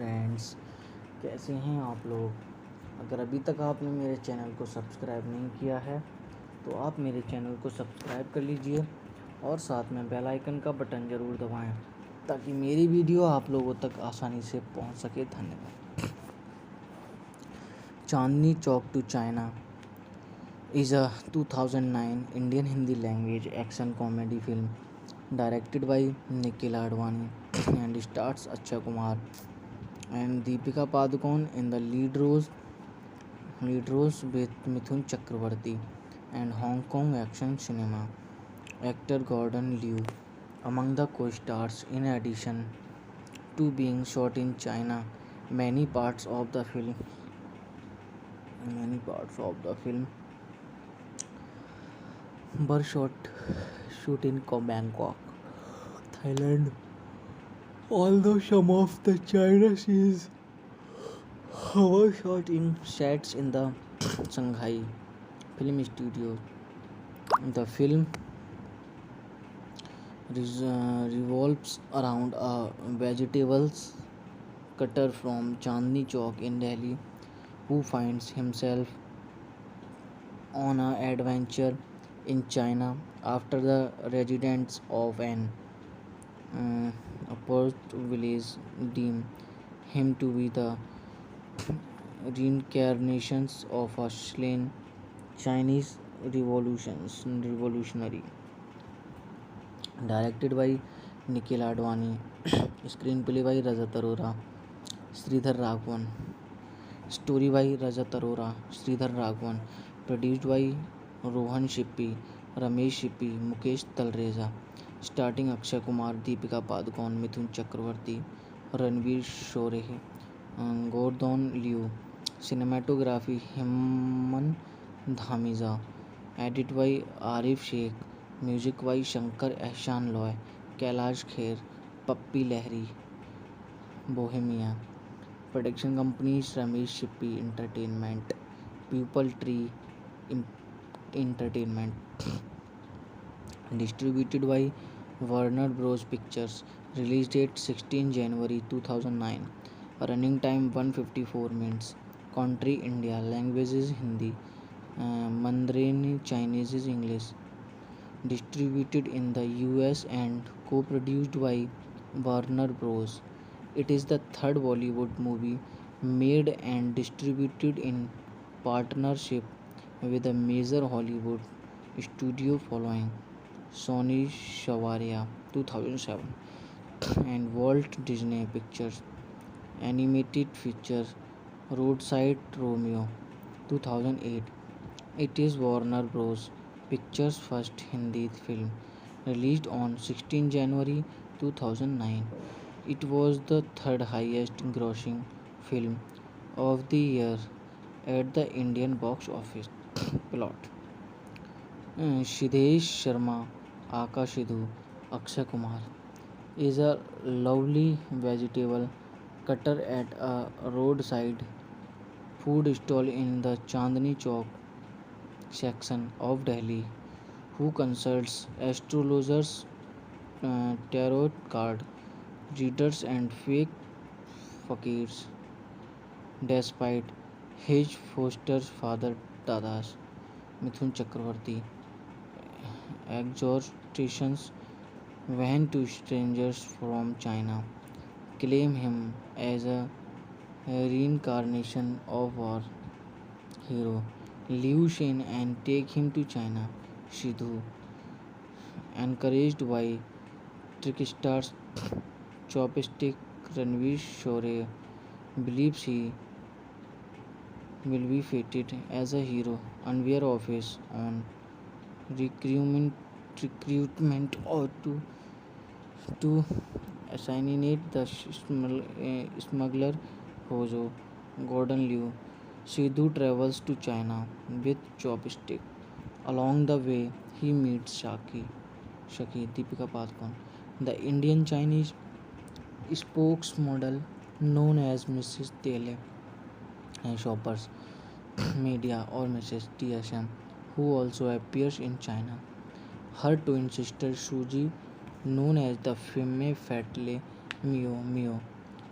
Friends, कैसे हैं आप लोग। अगर अभी तक आपने मेरे चैनल को सब्सक्राइब नहीं किया है तो आप मेरे चैनल को सब्सक्राइब कर लीजिए और साथ में बेल आइकन का बटन ज़रूर दबाएं ताकि मेरी वीडियो आप लोगों तक आसानी से पहुंच सके। धन्यवाद। Chandni Chowk to China is a 2009 Indian Hindi language action comedy film directed by Nikhil Advani and stars Akshay Kumar and Deepika Padukone in the lead roles with Mithun Chakravarti and Hong Kong action cinema actor Gordon Liu among the co-stars. In addition to being shot in China, many parts of the film were shoot in Bangkok, Thailand. Although some of the China scenes were shot in sets in the Shanghai Film Studio, the film revolves around a vegetables cutter from Chandni Chowk in Delhi who finds himself on an adventure in China after the residents of an oppressed village deem him to be the reincarnations of a slain Chinese revolutionary. Directed by Nikhil Advani, screenplay by Rajat Arora, Sridhar Raghavan, story by Rajat Arora, Sridhar Raghavan, produced by Rohan Shippi, Ramesh Shippi, Mukesh Talreza, starting Akshay Kumar, Deepika Padukone, Mithun Chakravarti, Ranveer Shoreh, Gordon Liu, cinematography Hemant Dhamiza, edit by Arif Sheikh, music by Shankar Ehsan Loy, Kailash Kher, Pappi Lahiri, Bohemia. Production companies Ramesh Shippi Entertainment, Pupil Tree Entertainment. Distributed by Warner Bros. Pictures. Release date 16 January 2009. Running time 154 minutes. Country India. Language is Hindi. Mandarin Chinese is English. Distributed in the US and co-produced by Warner Bros. It is the third Bollywood movie made and distributed in partnership with a major Hollywood studio following Sony Shawaria 2007 and Walt Disney Pictures animated feature Roadside Romeo 2008. It is Warner Bros. Pictures' first Hindi film, released on 16 January 2009. It was the third highest grossing film of the year at the Indian box office. Plot: Siddesh Sharma, Aka Sidhu, Akshay Kumar is a lovely vegetable cutter at a roadside food stall in the Chandni Chowk section of Delhi who consults astrologers, tarot card readers and fake fakirs. Despite his foster father Dada's Mithun Chakravarti exhortations when two strangers from China claim him as a reincarnation of our hero Liu Shen and take him to China. Sidhu, encouraged by tricksters Chopstick Ranveer Shore, believes he will be fated as a hero, unaware of his own recruitment or to assassinate the smuggler Hojo Gordon Liu. Sidhu travels to China with Chopstick. Along the way, he meets Shaki Deepika Padukone, the Indian Chinese spokesmodel known as Mrs. Tele Shoppers Media or Mrs. TSM, who also appears in China. Her twin sister Suji, known as the Femme Fatale Mio Mio,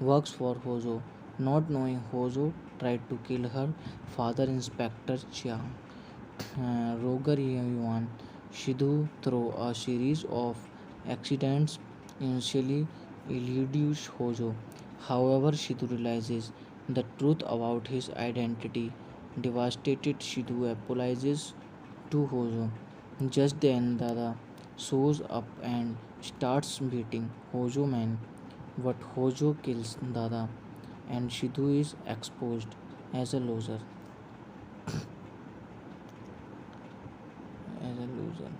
works for Hojo. Not knowing Hojo tried to kill her father, Inspector Chiang. Roger Yuan Shidu, through a series of accidents, initially eludes Hojo. However, Shidu realizes the truth about his identity. Devastated, Shidu apologizes to Hojo. Just then, Dada shows up and starts beating Hojo man. But Hojo kills Dada, and Shidu is exposed as a loser. As a loser.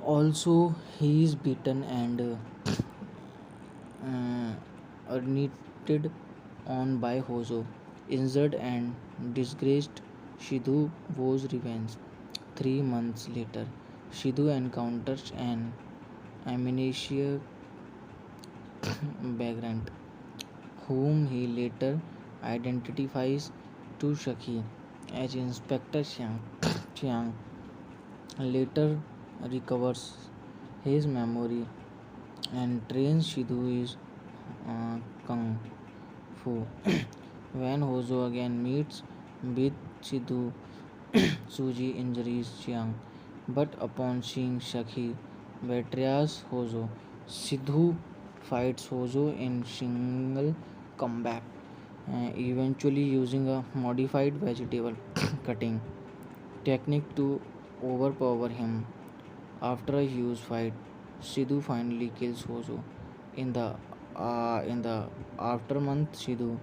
Also, he is beaten and urinated on by Hojo. Injured and disgraced, Shidu vows revenge. 3 months later, Shidu encounters an amnesia vagrant, whom he later identifies to Shaki as Inspector Xiang. Xiang later recovers his memory and trains Shidu is Kung Fu. When Hojo again meets with Shidu, Suji injures Chiang, but upon seeing Shaki betrays Hojo. Sidhu fights Hojo in single combat, eventually using a modified vegetable cutting technique to overpower him. After a huge fight, Sidhu finally kills Hojo. In the aftermath, Sidhu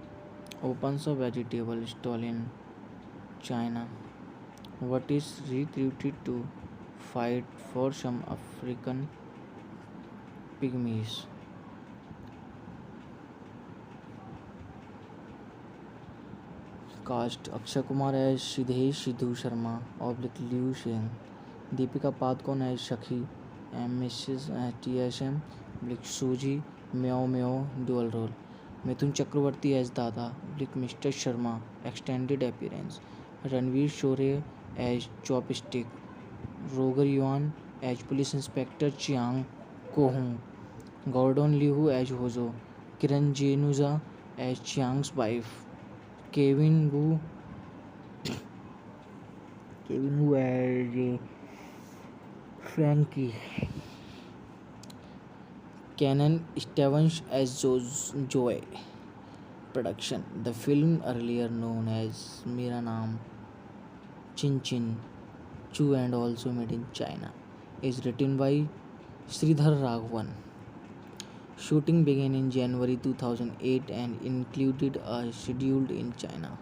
opens a vegetable stall in China, but is recruited to fight for some African pygmies. Cast Akshay Kumar as Sidhesh Sidhu Sharma oblique Liu Sheng, Deepika Padukone as Shakhi and Mrs. TSM oblique Suji Meow Meow dual role. Mithun Chakravarti as Dada oblique Mr. Sharma extended appearance. Ranveer Shore as Chopstick. Roger Yuan as Police Inspector Chiang Ko-hung. Gordon Liu as Hojo. Kiran Jenuza as Chiang's wife. Kevin Wu as Frankie. Canon Stevens as Joy. Production. The film, earlier known as Mera Naam Chin Chin Chu and also made in China, is written by Sridhar Raghavan. Shooting began in January 2008 and included a schedule in China.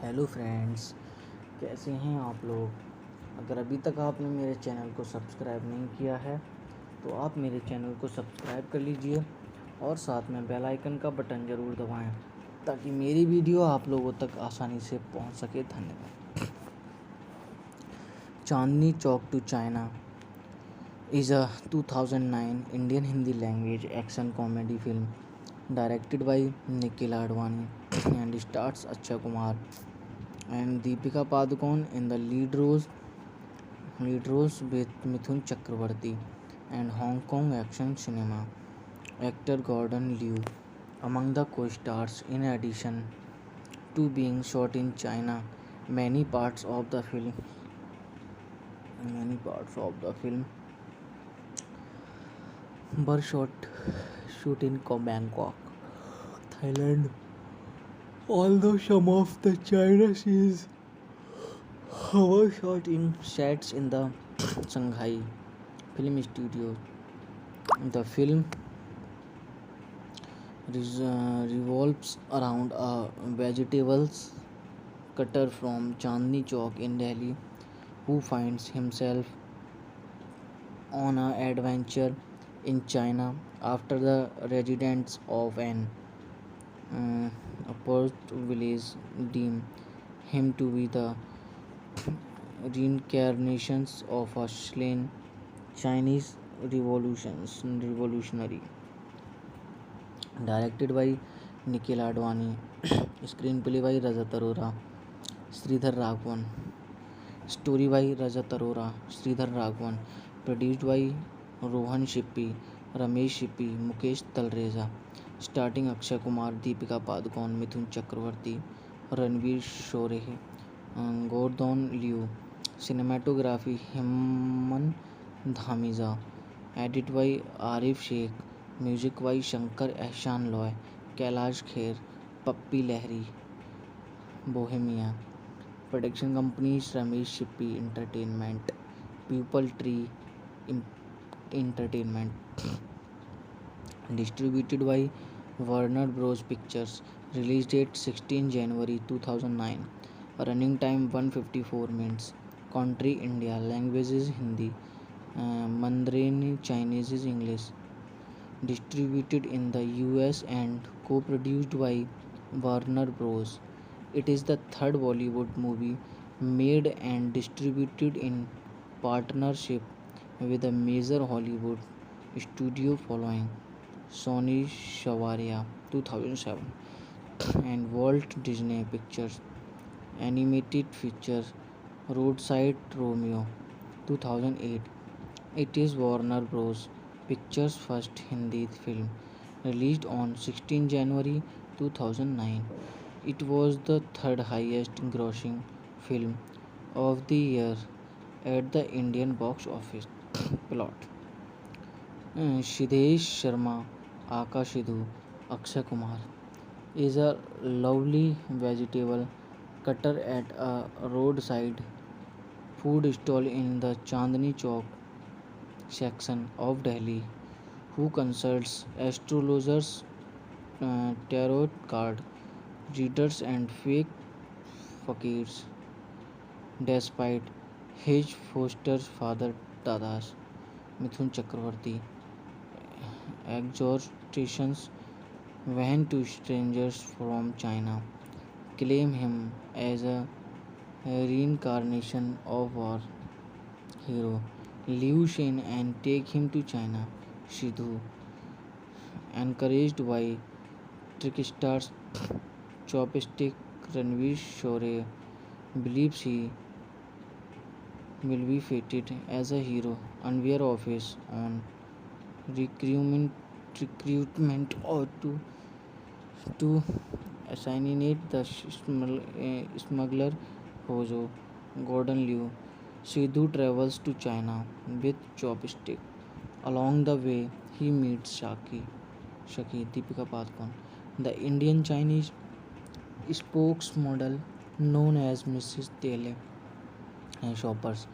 Hello friends, कैसे हैं आप लोग। अगर अभी तक आपने मेरे channel को सब्सक्राइब नहीं किया है तो आप मेरे चैनल को सब्सक्राइब कर लीजिए और साथ में बेल आइकन का बटन ज़रूर दबाएं ताकि मेरी वीडियो आप लोगों तक आसानी से पहुंच सके। धन्यवाद। Chandni Chowk to China is a 2009 Indian Hindi language action comedy film directed by Nikhil Advani and stars Akshay Kumar and Deepika Padukone in the lead roles with Mithun Chakravarti and Hong Kong action cinema actor Gordon Liu among the co-stars. In addition to being shot in China, many parts of the film were shoot in Bangkok, Thailand. Although some of the China scenes were shot in sets in the Shanghai Film Studio, the film revolves around a vegetables cutter from Chandni Chowk in Delhi who finds himself on an adventure in China after the residents of an oppressed village deem him to be the reincarnations of a slain Chinese revolutionary. Directed by Nikhil Advani, screenplay by Rajat Arora, Sridhar Raghavan, story by Rajat Arora, Sridhar Raghavan, produced by Rohan Shippi, Ramesh Sippy, Mukesh Talreja. Starting Akshay Kumar, Deepika Padukone, Mithun Chakravarti, Ranveer Shore, Gordon Liu. Cinematography Hemant Dhamiza. Edit by Arif Sheikh. Music by Shankar Ehsan Loy, Kailash Kher, Pappi Lahiri, Bohemia. Production companies Ramesh Shippy Entertainment, Pupil Tree Entertainment. Distributed by Warner Bros. Pictures. Release date 16 January 2009. Running time 154 minutes. Country India. Language is Hindi. Mandarin Chinese is English. Distributed in the US and co-produced by Warner Bros. It is the third Bollywood movie made and distributed in partnership with a major Hollywood studio following Sony Shavaria 2007 and Walt Disney Pictures animated feature Roadside Romeo 2008. It is Warner Bros. Pictures' first Hindi film, released on 16 January 2009. It was the third highest grossing film of the year at the Indian box office. Plot. Siddesh Sharma, Aka Sidhu, Akshay Kumar is a lovely vegetable cutter at a roadside food stall in the Chandni Chowk section of Delhi who consults astrologers, tarot card readers, and fake fakirs. Despite his foster father Dada's Mithun Chakravarti exhortations when two strangers from China claim him as a reincarnation of war hero Liu Shen and take him to China. Sidhu, encouraged by tricksters Chopstick Ranveer Shore, believes he will be fated as a hero, unaware of his own recruitment, recruitment or to assassinate the smuggler Hojo Gordon Liu. Sidhu travels to China with Chopstick. Along the way, he meets Shaki Deepika Padukone, the Indian Chinese spokesmodel known as Mrs. Tele Shoppers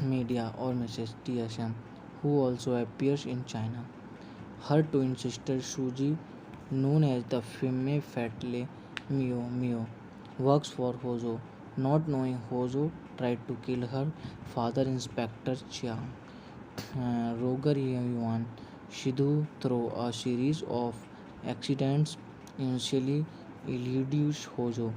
Media or Mrs. TSM, who also appears in China. Her twin sister Suji, known as the Femme Fatale Mio, works for Hojo. Not knowing Hojo tried to kill her father, Inspector Chiang. Roger Yuan Sidhu, through a series of accidents, initially eludes Hojo.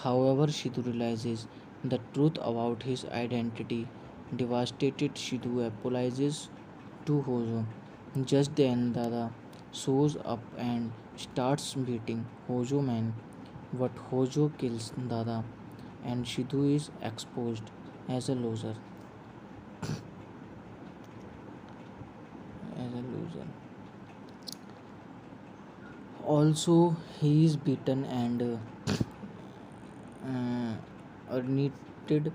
However, Sidhu realizes the truth about his identity. Devastated, Sidhu apologizes to Hojo. Just then, Dada shows up and starts beating Hojo man. But Hojo kills Dada, and Sidhu is exposed as a loser. As a loser. Also, he is beaten and urinated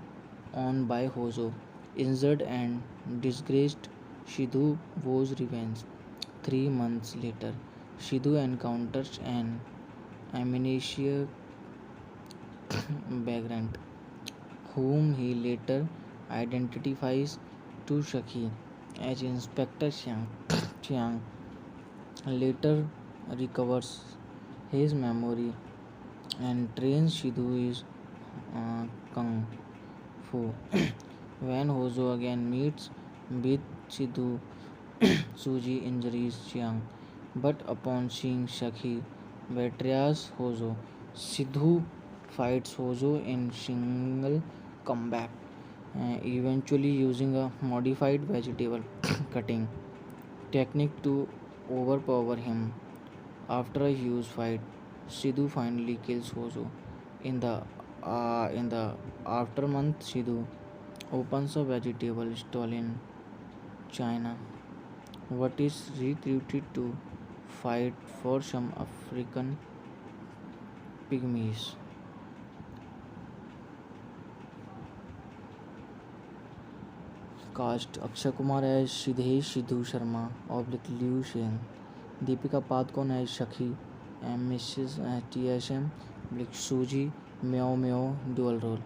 on by Hojo. Injured and disgraced, Sidhu vows revenge. 3 months later, Sidhu encounters an amnesia vagrant, whom he later identifies to Shaki as Inspector Xiang. Chiang later recovers his memory and trains Sidhu is Kung Fu. When Hojo again meets with Sidhu, Suji injures Chiang, but upon seeing Shaki betrays Hojo. Sidhu fights Hojo in single combat, eventually using a modified vegetable cutting technique to overpower him. After a huge fight, Sidhu finally kills Hojo. In the aftermath, Sidhu opens a vegetable stall in China what is recruited to fight for some African pygmies. Cast Akshay Kumar as Sidhesh Sidhu Sharma oblique Liu Sheng, Deepika Padukone as Shakhi and Mrs. TSM oblique Suji Meow Meow dual role,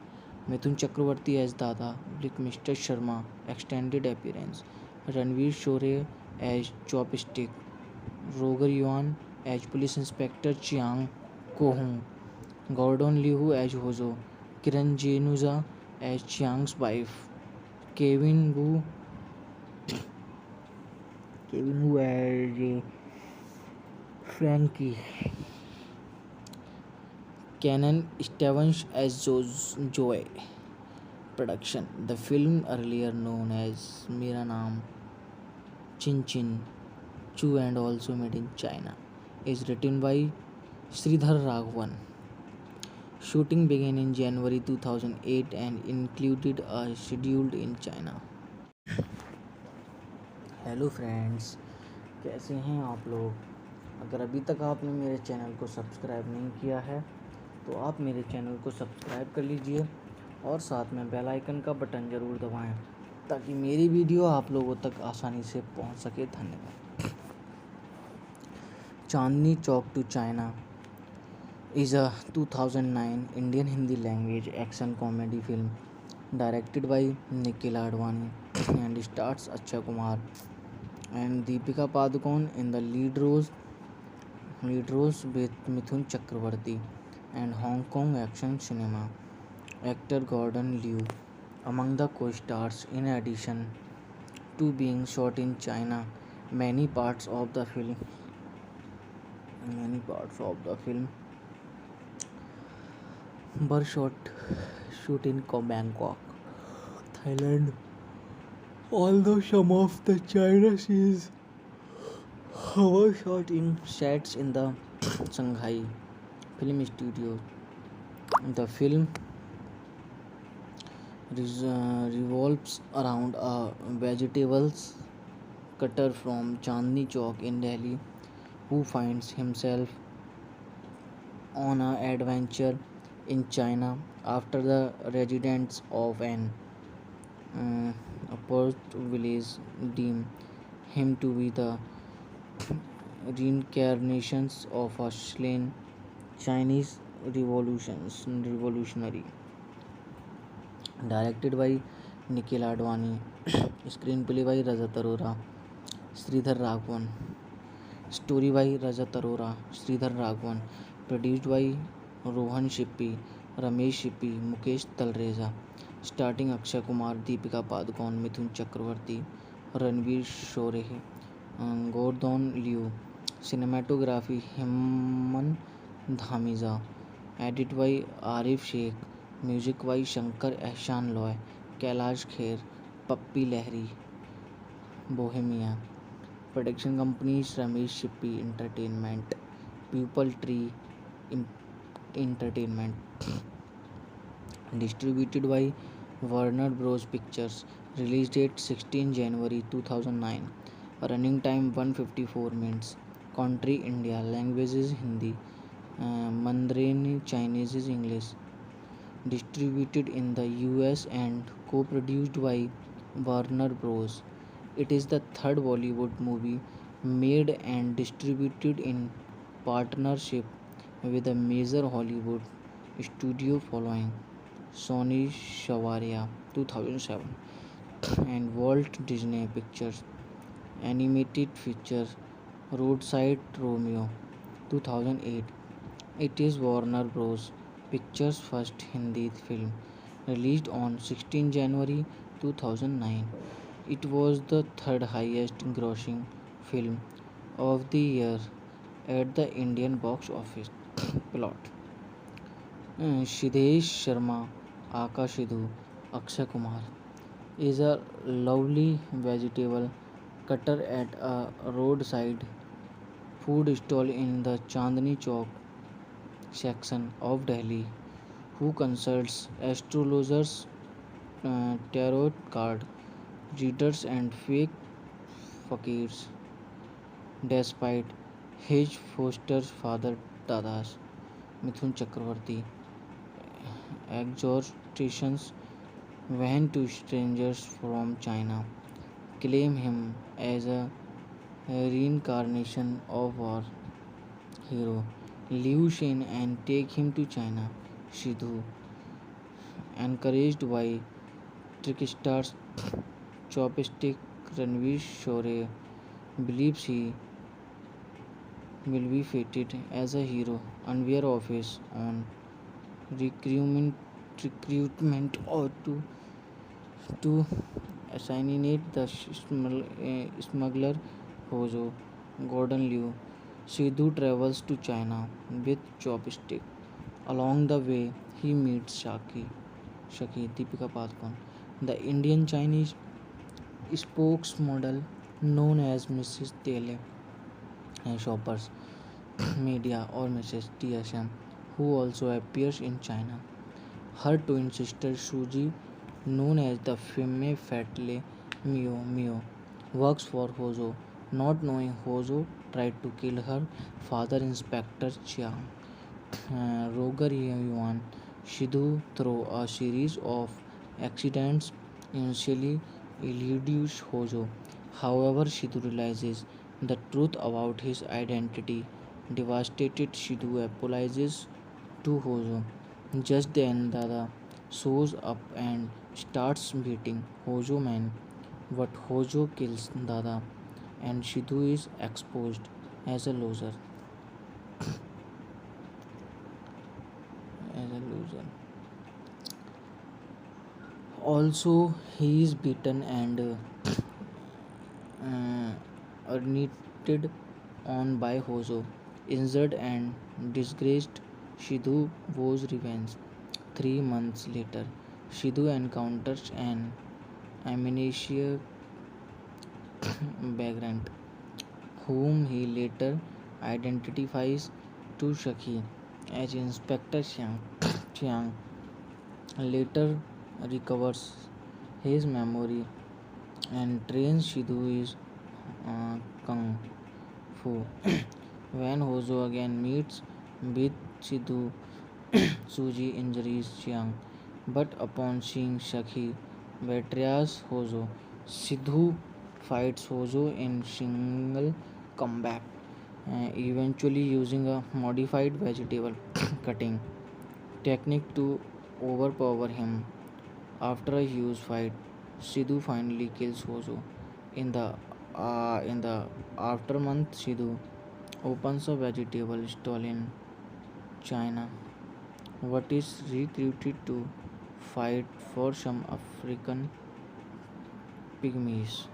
Mithun Chakravarti as Dada oblique Mr. Sharma extended appearance, Ranveer Shore as Chopstick, Roger Yuan as Police Inspector Chiang Ko-hung, Gordon Liu as Hozo, Kiran Jenuza as Chiang's wife, Kevin Wu as Frankie, Canon Stevens as Joy. Production. The film, earlier known as Mera Naam Chin Chin Chu and also made in China, is written by Sridhar Raghavan. Shooting began in January 2008 and included a schedule in China. Hello friends, कैसे हैं आप लोग। अगर अभी तक आपने मेरे channel को सब्सक्राइब नहीं किया है तो आप मेरे चैनल को सब्सक्राइब कर लीजिए और साथ में बेल आइकन का बटन ज़रूर दबाएं ताकि मेरी वीडियो आप लोगों तक आसानी से पहुंच सके। धन्यवाद। Chandni Chowk to China is a 2009 Indian Hindi language action comedy film directed by Nikhil Advani and stars Akshay Kumar and Deepika Padukone in the lead roles with Mithun Chakravarti and Hong Kong action cinema actor Gordon Liu among the co-stars. In addition to being shot in China, many parts of the film were shoot in Bangkok, Thailand. Although some of the China scenes were shot in sets in the Shanghai Film Studio, the film revolves around a vegetables cutter from Chandni Chowk in Delhi who finds himself on an adventure in China after the residents of an oppressed village deem him to be the reincarnations of a slain Chinese revolutionary. Directed by Nikhil Advani, screenplay by Rajat Arora, Sridhar Raghavan, story by Rajat Arora, Sridhar Raghavan, produced by Rohan Shippi, Ramesh Shippi, Mukesh Talreza, starting Akshay Kumar, Deepika Padukone, Mithun Chakravarti, Ranveer Shore, Gordon Liu, cinematography Hemant Dhamiza, edit by Arif Sheikh, music by Shankar Ehsan Loy, Kailash Kher, Pappi Lahiri, Bohemia. Production companies Ramesh Shippi Entertainment, Pupil Tree Entertainment. Distributed by Warner Bros. Pictures. Release date 16 January 2009. Running time 154 minutes. Country India. Language is Hindi. Mandarin Chinese is English. Distributed in the US and co-produced by Warner Bros. It is the third Bollywood movie made and distributed in partnership with a major Hollywood studio following Sony Shavaria 2007 and Walt Disney Pictures animated feature Roadside Romeo 2008. It is Warner Bros. Pictures' first Hindi film, released on 16 January 2009. It was the third highest grossing film of the year at the Indian box office. Plot. Sidhesh Sharma, Aka Sidhu, Akshay Kumar is a lovely vegetable cutter at a roadside food stall in the Chandni Chowk section of Delhi who consults astrologers, tarot card readers and fake fakirs despite his foster father Dadas. Mithun Chakravarti exhortations when to strangers from China claim him as a reincarnation of war hero Liu Shen and take him to China. Sidhu, encouraged by tricksters Chopstick, Ranveer Shore believes he will be fated as a hero unaware of his own recruitment, recruitment or to assassinate the smuggler Hojo Gordon Liu. Sidhu travels to China with Chopstick. Along the way, he meets Shaki Deepika Padukone, the Indian Chinese spokesmodel known as Mrs. Tele Shoppers Media or Mrs. TSM, who also appears in China. Her twin sister Suji, known as the Femme Fatale Mio, works for Hojo. Not knowing Hojo tried to kill her father, Inspector Chiang. Roger Yuan Sidhu, through a series of accidents, initially eludes Hojo. However, Sidhu realizes the truth about his identity. Devastated, Sidhu apologizes to Hojo. Just then, Dada shows up and starts beating Hojo man. But Hojo kills Dada, and Sidhu is exposed as a loser. As a loser. Also, he is beaten and urinated on by Hojo. Injured and disgraced, Sidhu vows revenge. 3 months later, Sidhu encounters an amnesia vagrant, whom he later identifies to Shaki as Inspector Chiang. Chiang later recovers his memory and trains Sidhu is Kung Fu. When Hojo again meets with Sidhu, Suji injures Chiang, but upon seeing Shaki betrays Hojo. Sidhu fights Hojo in single combat, eventually using a modified vegetable cutting technique to overpower him. After a huge fight, Sidhu finally kills Hojo. In the aftermath, Sidhu opens a vegetable stall in China, but is recruited to fight for some African pygmies.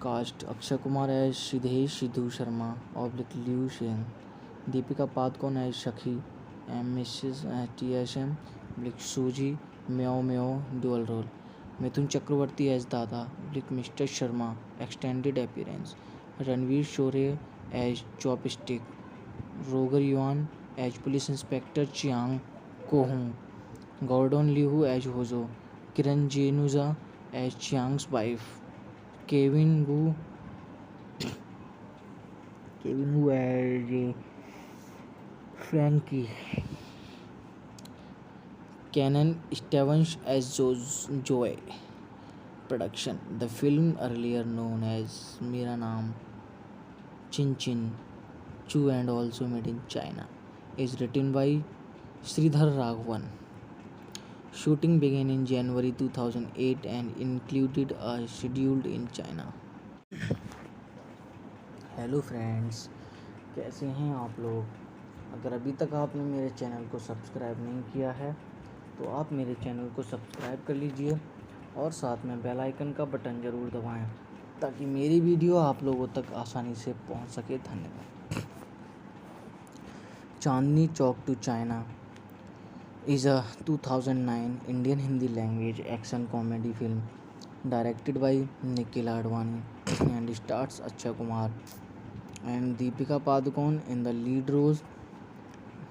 Cast Akshay Kumar as Sidhesh Sidhu Sharma oblique Liu Shen, Deepika Padukone as Shakhi and Mrs. TSM oblique Suji Meow Meow dual role. Mithun Chakravarti as Dada oblique Mr. Sharma extended appearance. Ranveer Shore as Chopstick. Roger Yuan as Police Inspector Chiang Ko-hung. Gordon Liu as Hojo. Kiran Jenuza as Chiang's wife. Kevin Wu as Frankie. Canon Stevens as Joy. Production. The film, earlier known as Mera Naam Chin Chin Chu and also made in China, is written by Sridhar Raghavan. Shooting began in January 2008 and included a schedule in China. Hello friends, कैसे हैं आप लोग। अगर अभी तक आपने मेरे channel को सब्सक्राइब नहीं किया है तो आप मेरे चैनल को सब्सक्राइब कर लीजिए और साथ में बेल आइकन का बटन ज़रूर दबाएं ताकि मेरी वीडियो आप लोगों तक आसानी से पहुंच सके। धन्यवाद। Chandni Chowk to China is a 2009 Indian Hindi language action comedy film directed by Nikhil Advani and stars Akshay Kumar and Deepika Padukone in the lead roles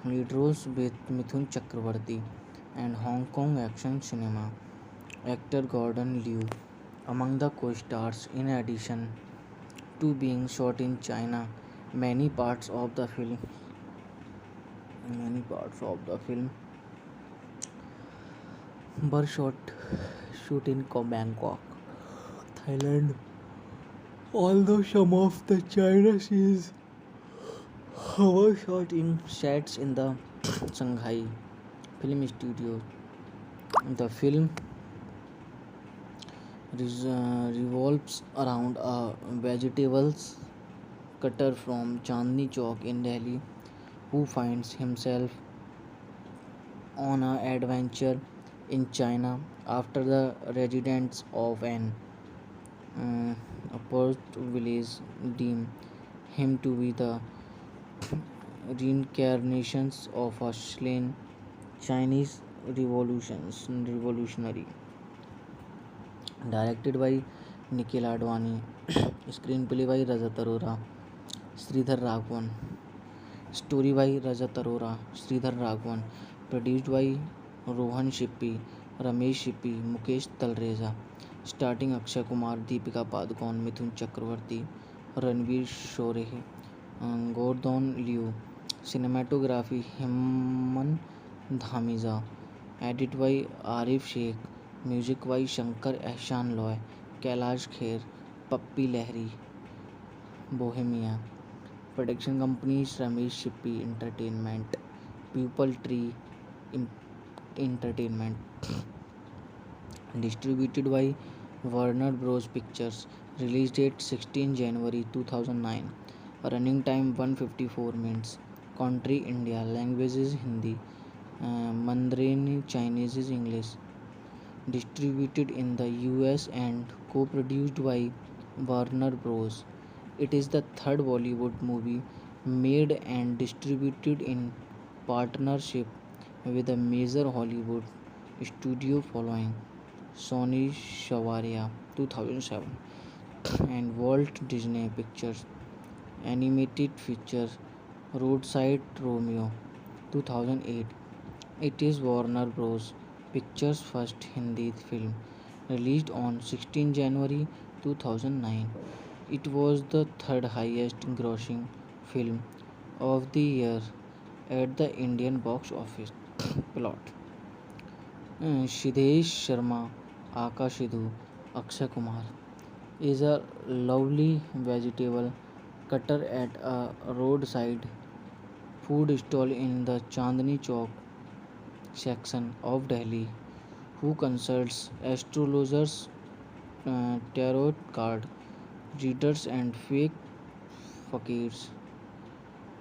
with Mithun Chakravarti and Hong Kong action cinema. actor Gordon Liu among the co-stars. In addition to being shot in China, many parts of the film many parts of the film were shoot in Bangkok, Thailand. Although some of the China scenes were shot in sets in the Shanghai Film Studio, the film revolves around a vegetables cutter from Chandni Chowk in Delhi who finds himself on an adventure in China after the residents of an oppressed village deem him to be the reincarnations of a slain Chinese revolutionary. Directed by Nikhil Advani, screenplay by Rajat Arora, Sridhar Raghavan, story by Rajat Arora, Sridhar Raghavan, produced by Rohan Shippi, Ramesh Shippi, Mukesh Talreza, starting Akshay Kumar, Deepika Padukone, Mithun Chakravarti, Ranveer Shore, Gordon Liu, cinematography Hemant Dhamiza, edit by Arif Sheikh, music by Shankar Ehsan Loy, Kailash Kher, Pappi Lahiri, Bohemia, production companies Ramesh Shippi Entertainment, Pupil Tree Entertainment, distributed by Warner Bros. Pictures, release date 16 January 2009, running time 154 minutes, country India, language is Hindi, Mandarin Chinese is English, distributed in the US and co-produced by Warner Bros. It is the third Bollywood movie made and distributed in partnership with a major Hollywood studio following Sony Shawaria 2007 and Walt Disney Pictures animated feature Roadside Romeo 2008. It is Warner Bros. Pictures' first Hindi film, released on 16 January 2009. It was the third highest grossing film of the year at the Indian box office. Plot: Siddesh Sharma, Akash Sidhu, Akshay Kumar is a lovely vegetable cutter at a roadside food stall in the Chandni Chowk section of Delhi who consults astrologers, tarot card readers, and fake fakirs.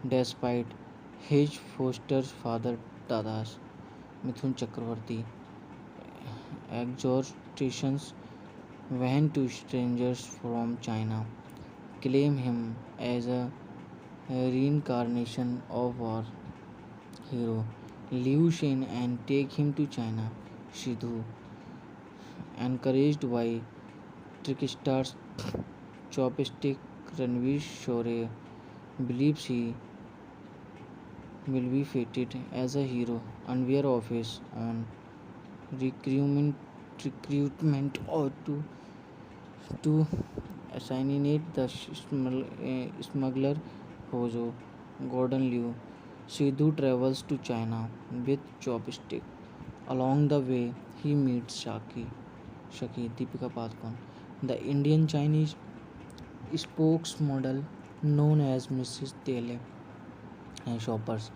Despite his foster father Dada's Mithun Chakravarti exhortations, when two strangers from China claim him as a reincarnation of our hero Liu Shen and take him to China. Sidhu, encouraged by tricksters Chopstick Ranveer Shore, believes he will be fated as a hero, unaware of his own recruitment, recruitment or to assassinate the smuggler Hojo Gordon Liu. Sidhu travels to China with Chopstick. Along the way, he meets Shaki Deepika Padukone, the Indian Chinese spokesmodel known as Mrs. Tele Shoppers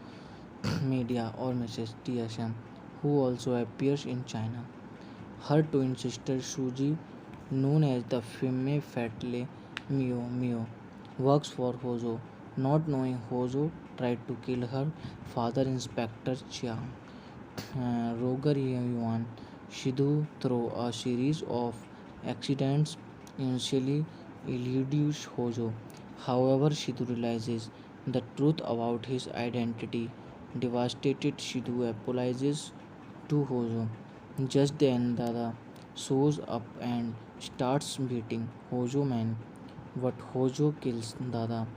Media or Mrs. TSM, who also appears in China. Her twin sister Suji, known as the Femme Fatale Mio, works for Hojo. Not knowing Hojo tried to kill her father, Inspector Chiang. Roger Yuan Sidhu, through a series of accidents, initially eludes Hojo. However, Sidhu realizes the truth about his identity. Devastated, Sidhu apologizes to Hojo. Just then, Dada shows up and starts beating Hojo man. But Hojo kills Dada,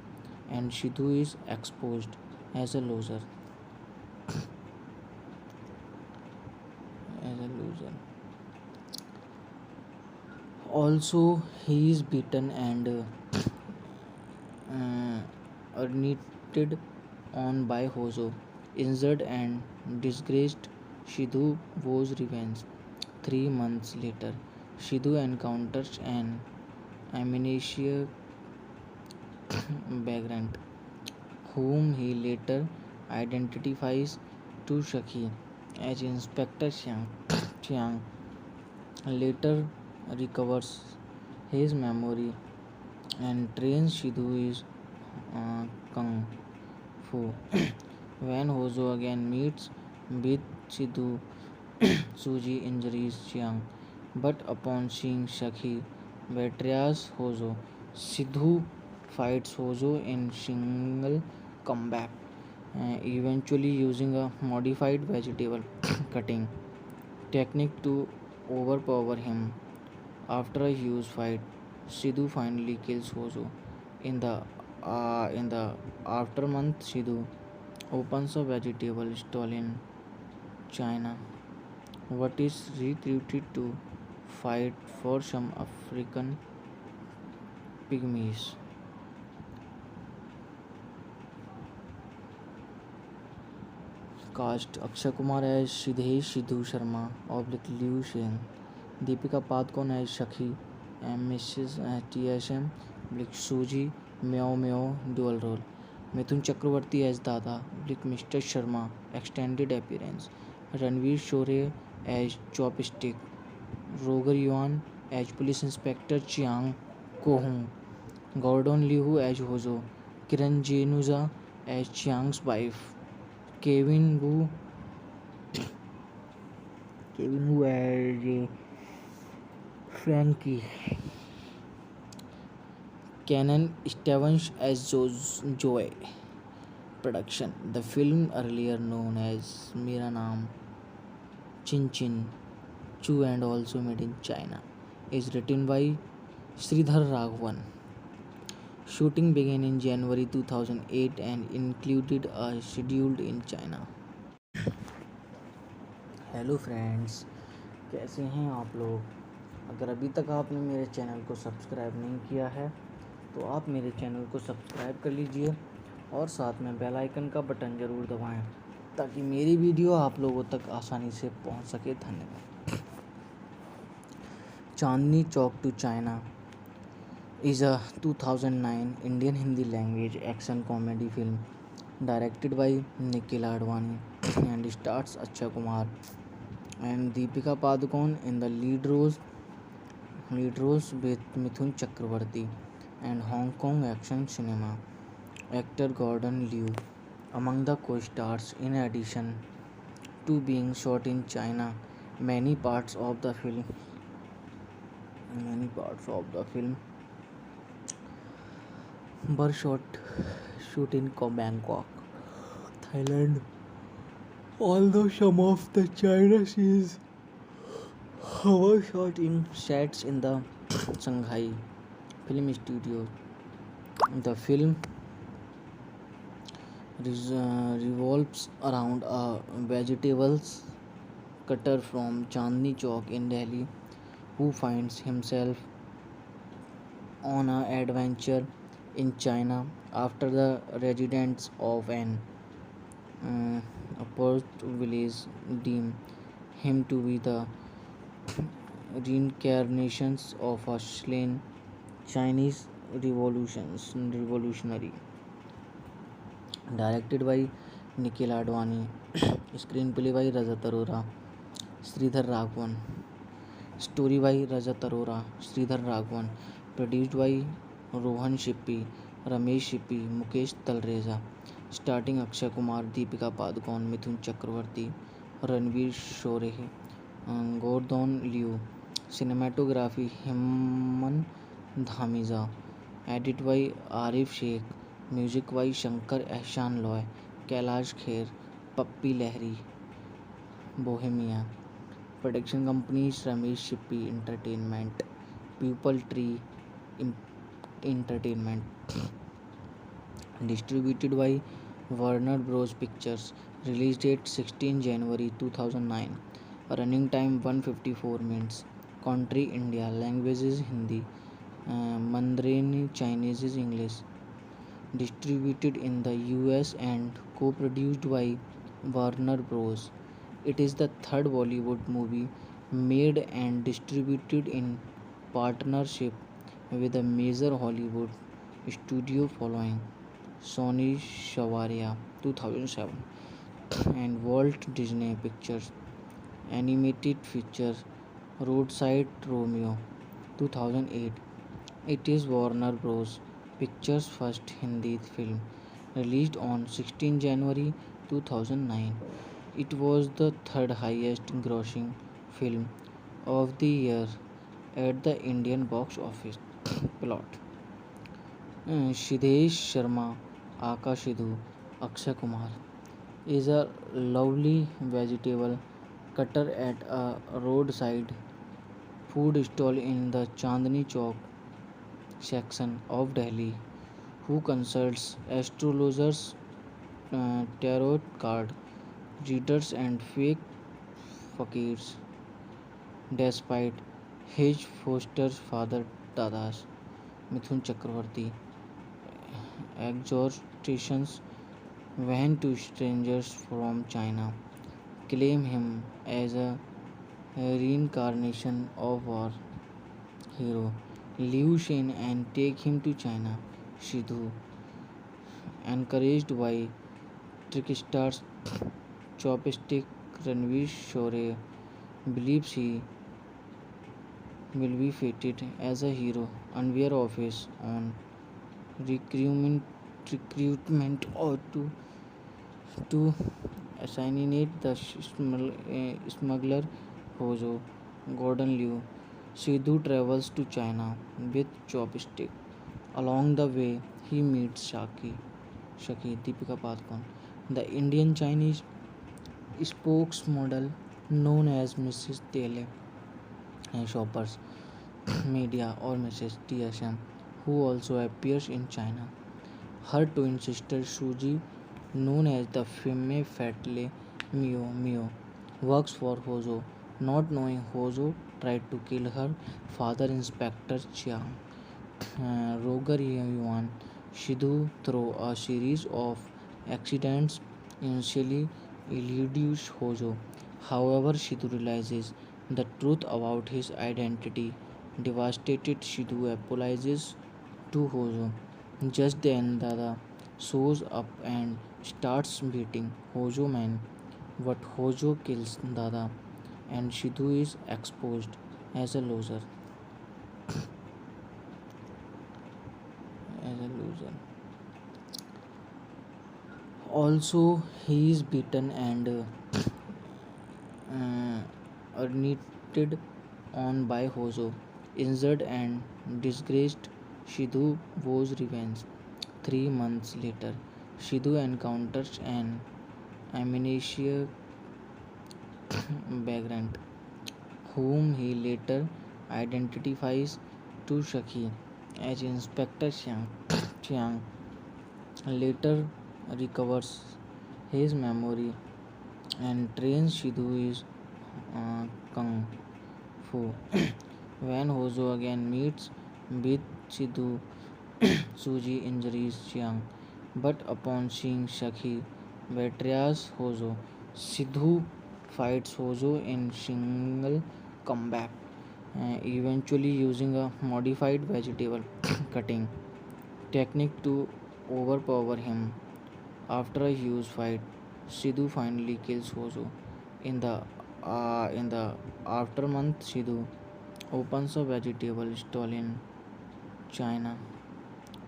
and Sidhu is exposed as a loser. As a loser. Also, he is beaten and urinated on by Hozo. Injured and disgraced, Shidhu vows revenge. 3 months later, Shidhu encounters an amnesiac vagrant, whom he later identifies to Shaki as Inspector Xiang. Chiang later recovers his memory and trains Shidhu is Kung Fu. When Hozo again meets with Shidhu, Suji injures Chiang, but upon seeing Shaki betrays Hozo. Sidhu fights Hozo in single combat, eventually using a modified vegetable cutting technique to overpower him. After a huge fight, Sidhu finally kills Hozo. In the aftermath, Sidhu opens a vegetable stall in China, but is recruited to fight for some African pygmies. Cast Akshay Kumar as Sidhesh Sidhu Sharma oblique Liu Sheng, Deepika Padukone as Shakhi and Mrs. TSM oblique Suji Meow Meow dual role, Mithun Chakravarti as Dada oblique Mr. Sharma extended appearance, Ranveer Shore as Chopstick, Roger Yuan as Police Inspector Chiang Ko-hung, Gordon Liu as Hozo, Kiran Jenuza as Chiang's wife, Kevin Wu as Frankie, Canon Stevens as Joy. Production. The film, earlier known as Mera Naam Chin Chin Chu and also made in China, is written by Sridhar Raghavan. Shooting began in January 2008 and included a schedule in China. Hello friends, कैसे हैं आप लोग। अगर अभी तक आपने मेरे channel को सब्सक्राइब नहीं किया है तो आप मेरे चैनल को सब्सक्राइब कर लीजिए और साथ में बेल आइकन का बटन ज़रूर दबाएं ताकि मेरी वीडियो आप लोगों तक आसानी से पहुंच सके। धन्यवाद। Chandni Chowk to China is a 2009 Indian Hindi language action comedy film directed by Nikhil Advani and stars Akshay Kumar and Deepika Padukone in the lead roles with Mithun Chakravarti and Hong Kong action cinema actor Gordon Liu among the co-stars. In addition to being shot in China, many parts of the film were shoot in Bangkok, Thailand. Although some of the China scenes were shot in sets in the Shanghai Film Studio, the film revolves around a vegetables cutter from Chandni Chowk in Delhi who finds himself on an adventure in China after the residents of an oppressed village deem him to be the reincarnations of a slain Chinese revolutionary. Directed by Nikhil Advani, screenplay by Rajat Arora, Sridhar Raghavan, story by Rajat Arora, Sridhar Raghavan, produced by Rohan Shippi, Ramesh Shippi, Mukesh Talreza, starting Akshay Kumar, Deepika Padukone, Mithun Chakravarti, Ranveer Shore, Gordon Liu, cinematography Hemant Dhamiza, edit by Arif Sheikh, music by Shankar Ehsan Loy, Kailash Kher, Pappi Lahiri, Bohemia. Production companies Ramesh Shippi Entertainment, Pupil Tree Entertainment. Distributed by Warner Bros. Pictures. Release date 16 January 2009. Running time 154 minutes. Country India. Language is Hindi. Mandarin Chinese is English. Distributed in the US and co-produced by Warner Bros. It is the third Bollywood movie made and distributed in partnership with a major Hollywood studio following Sony Shavaria 2007 and Walt Disney Pictures animated feature Roadside Romeo 2008. It is Warner Bros. Pictures' first Hindi film, released on 16 January 2009. It was the third highest grossing film of the year at the Indian box office. Plot: Siddesh Sharma, Aka Sidhu, Akshay Kumar is a lovely vegetable cutter at a roadside food stall in the Chandni Chowk section of Delhi, who consults astrologers, tarot card readers, and fake fakirs. Despite his foster father Dada's Mithun Chakravarti exhortations, when two strangers from China claim him as a reincarnation of our hero Liu Shen and take him to China. Sidhu, encouraged by tricksters Chopstick Ranveer Shore, believes he will be fated as a hero, unaware of his own recruitment, recruitment or to assassinate the smuggler Hojo Gordon Liu. Sidhu travels to China with Chopstick. Along the way, he meets Shaki Deepika Padukone, the Indian Chinese spokesmodel known as Mrs. Tele Shoppers Media or Mrs. TSM, who also appears in China. Her twin sister Suji, known as the Femme Fatale Mio, works for Hojo. Not knowing Hojo tried to kill her father, Inspector Chiang. Roger Yuan Sidhu, through a series of accidents, initially eludes Hojo. However, Sidhu realizes the truth about his identity. Devastated, Sidhu apologizes to Hojo. Just then, Dada shows up and starts beating Hojo man. But Hojo kills Dada, and Sidhu is exposed as a loser. As a loser. Also, he is beaten and urinated on by Hojo. Injured and disgraced, Sidhu vows revenge. 3 months later, Sidhu encounters an amnesia vagrant, whom he later identifies to Shaki as Inspector Chiang. Chiang later recovers his memory and trains Sidhu is Kung Fu. When Hojo again meets with Sidhu, Suji injures Chiang, but upon seeing Shaki betrays Hojo. Sidhu fights Hojo in single combat, eventually using a modified vegetable cutting technique to overpower him. After a huge fight, Sidhu finally kills Hojo. In the aftermath, Sidhu opens a vegetable stall in China,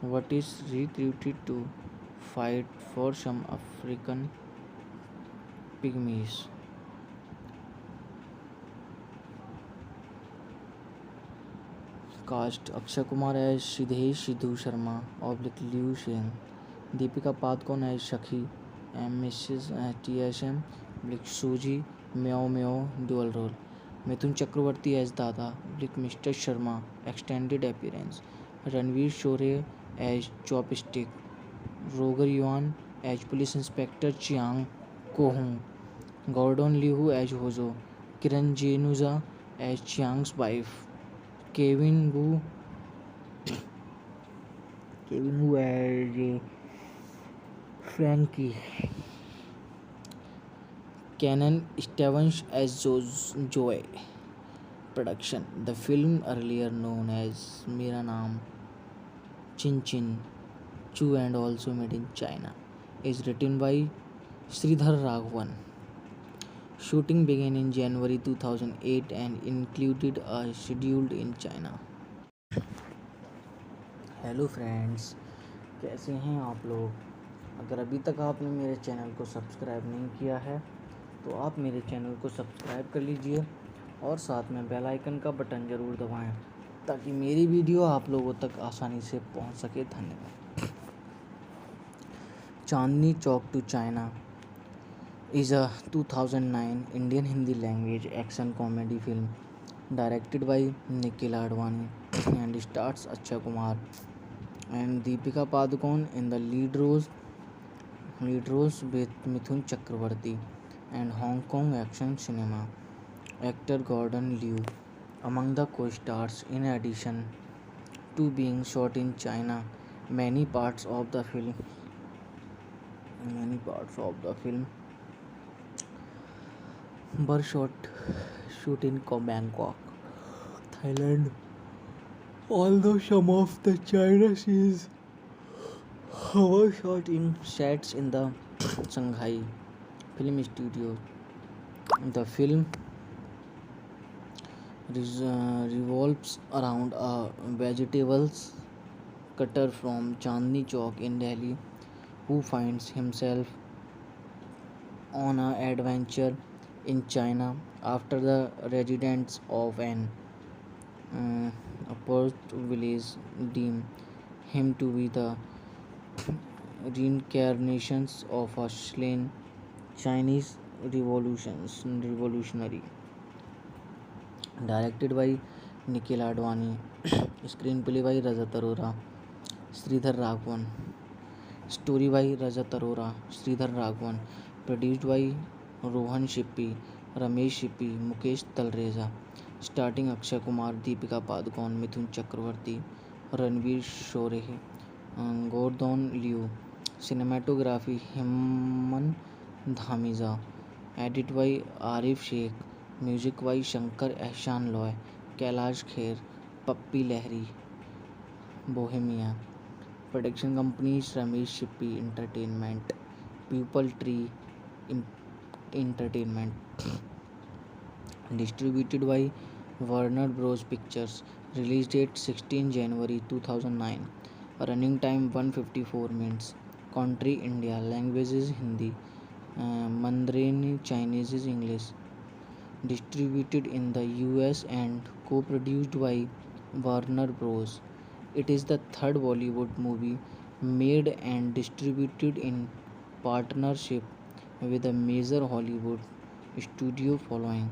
but is recruited to fight for some African pygmies. Cast: Akshay Kumar as Siddesh Sidhu Sharma oblique Liu Shen, Deepika Padukone as Shakhi and Mrs. TSM oblique Suji Meow Meow dual role, Mithun Chakravarti as Dada oblique Mr. Sharma extended appearance, Ranveer Shore as Chopstick, Roger Yuan as Police Inspector Chiang Ko-hung, Gordon Liu as Hojo, Kiran Jenuja as Chiang's wife, Kevin Wu, Kevin Wu as Frankie, Canon Stevens as Joy. Production. The film, earlier known as Mera Naam Chin Chin Chu and also made in China, is written by Sridhar Raghavan. Shooting began in January 2008 and included a schedule in China. Hello friends, कैसे हैं आप लोग। अगर अभी तक आपने मेरे channel को सब्सक्राइब नहीं किया है तो आप मेरे चैनल को सब्सक्राइब कर लीजिए और साथ में बेल आइकन का बटन ज़रूर दबाएं ताकि मेरी वीडियो आप लोगों तक आसानी से पहुंच सके। धन्यवाद। Chandni Chowk to China is a 2009 Indian Hindi language action comedy film directed by Nikhil Advani and stars Akshay Kumar and Deepika Padukone in the lead roles with Mithun Chakravarti and Hong Kong action cinema actor Gordon Liu among the co-stars. In addition to being shot in China, many parts of the film were shoot in Bangkok, Thailand. Although some of the China scenes were shot in sets in the Shanghai Film Studio. The film revolves around a vegetables cutter from Chandni Chowk in Delhi who finds himself on an adventure in China after the residents of an oppressed village deem him to be the reincarnations of a slain Chinese revolutionary. Directed by Nikhil Advani, screenplay by Rajat Arora, Sridhar Raghavan, story by Rajat Arora, Sridhar Raghavan, produced by Rohan Shippi, Ramesh Shippi, Mukesh Talreza, starting Akshay Kumar, Deepika Padukone, Mithun Chakravarti, Ranveer Shore, Gordon Liu, cinematography Hemant Dhamiza, edit by Arif Sheikh, music by Shankar Ehsan Loy, Kailash Kher, Pappi Lahiri, Bohemia. Production companies Ramesh Shippi Entertainment, Pupil Tree Entertainment. Distributed by Warner Bros. Pictures. Release date 16 January 2009. Running time 154 minutes. Country India. Language is Hindi. Mandarin Chinese is English. Distributed in the US and co-produced by Warner Bros. It is the third Bollywood movie made and distributed in partnership with a major Hollywood studio following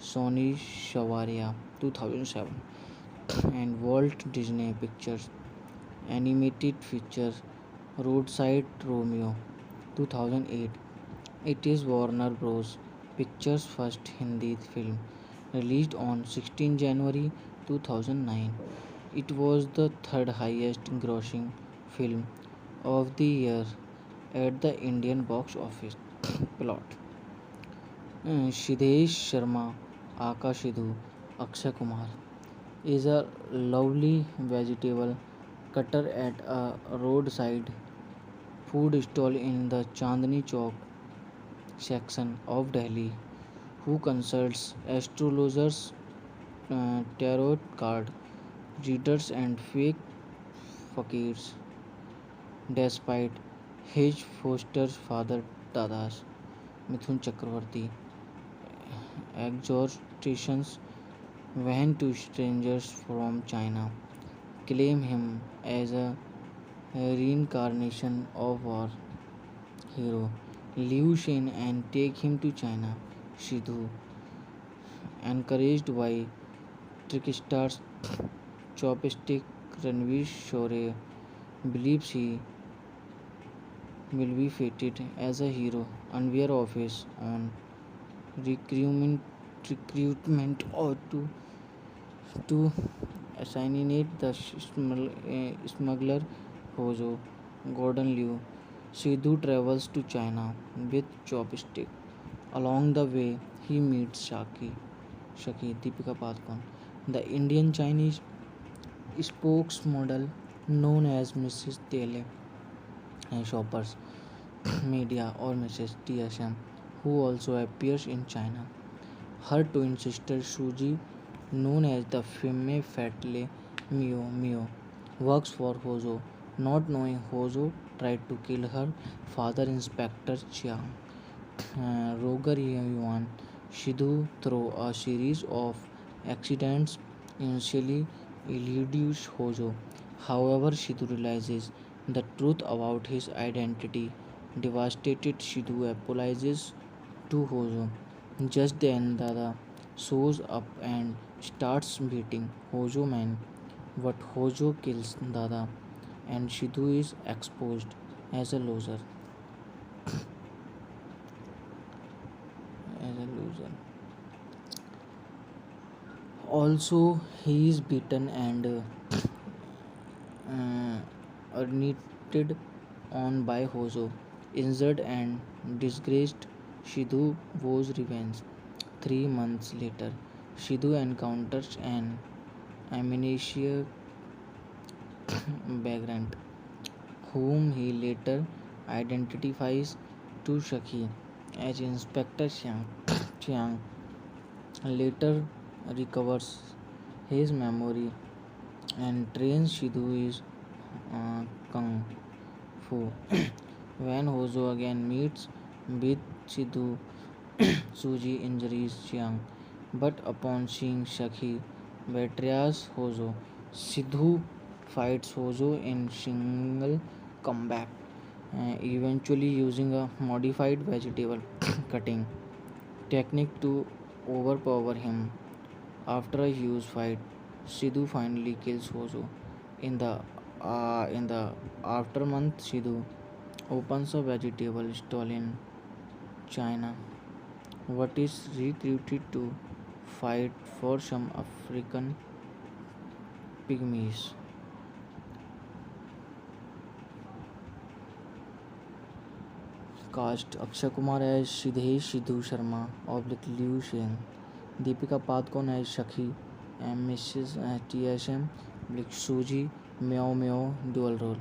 Sony Shawaria 2007 and Walt Disney Pictures animated feature Roadside Romeo 2008. It is Warner Bros. Pictures' first Hindi film, released on 16 January 2009. It was the third highest grossing film of the year at the Indian box office. Plot. Siddesh Sharma, Akash Sidhu, Akshay Kumar is a lovely vegetable cutter at a roadside food stall in the Chandni Chowk section of Delhi who consults astrologers, tarot card readers and fake fakirs despite his foster father Dada's Mithun Chakravarti exhortations when two strangers from China claim him as a reincarnation of our hero Liu Shen and take him to China. Sidhu, encouraged by tricksters Chopstick Ranveer Shore, believes he will be fated as a hero, unaware of his own recruitment recruitment or to assassinate the smuggler Hojo Gordon Liu. Sidhu travels to China with chopstick. Along the way, he meets Shaki Deepika Padukone, the Indian Chinese spokesmodel known as Mrs. Tele and Shoppers Media or Mrs. TSM, who also appears in China. Her twin sister Suji, known as the Femme Fatale Mio, works for Hojo. Not knowing Hojo tried to kill her father, Inspector Chiang. Roger Yuan Sidhu, through a series of accidents, initially eludes Hojo. However, Sidhu realizes the truth about his identity. Devastated, Sidhu apologizes to Hojo. Just then, Dada shows up and starts beating Hojo man. But Hojo kills Dada, and Sidhu is exposed as a loser. As a loser. Also, he is beaten and urinated on by Hojo. Injured and disgraced, Sidhu vows revenge. 3 months later, Sidhu encounters an amnesia vagrant, whom he later identifies to Shaki as Inspector Chiang later recovers his memory and trains Sidhu is Kung Fu. When Hojo again meets with Sidhu, Suji injures Chiang, but upon seeing Shaki betrays Hojo. Sidhu fights Hojo in single combat, eventually using a modified vegetable cutting technique to overpower him. After a huge fight, Sidhu finally kills Hojo. In the aftermath, Sidhu opens a vegetable stall in China, but is recruited to fight for some African pygmies. Cast Akshay Kumar as Sidhesh Sidhu Sharma oblique Liu Sheng, Deepika Padukone as Shakhi, and Mrs. TSM oblique Suji Meow Meow dual role.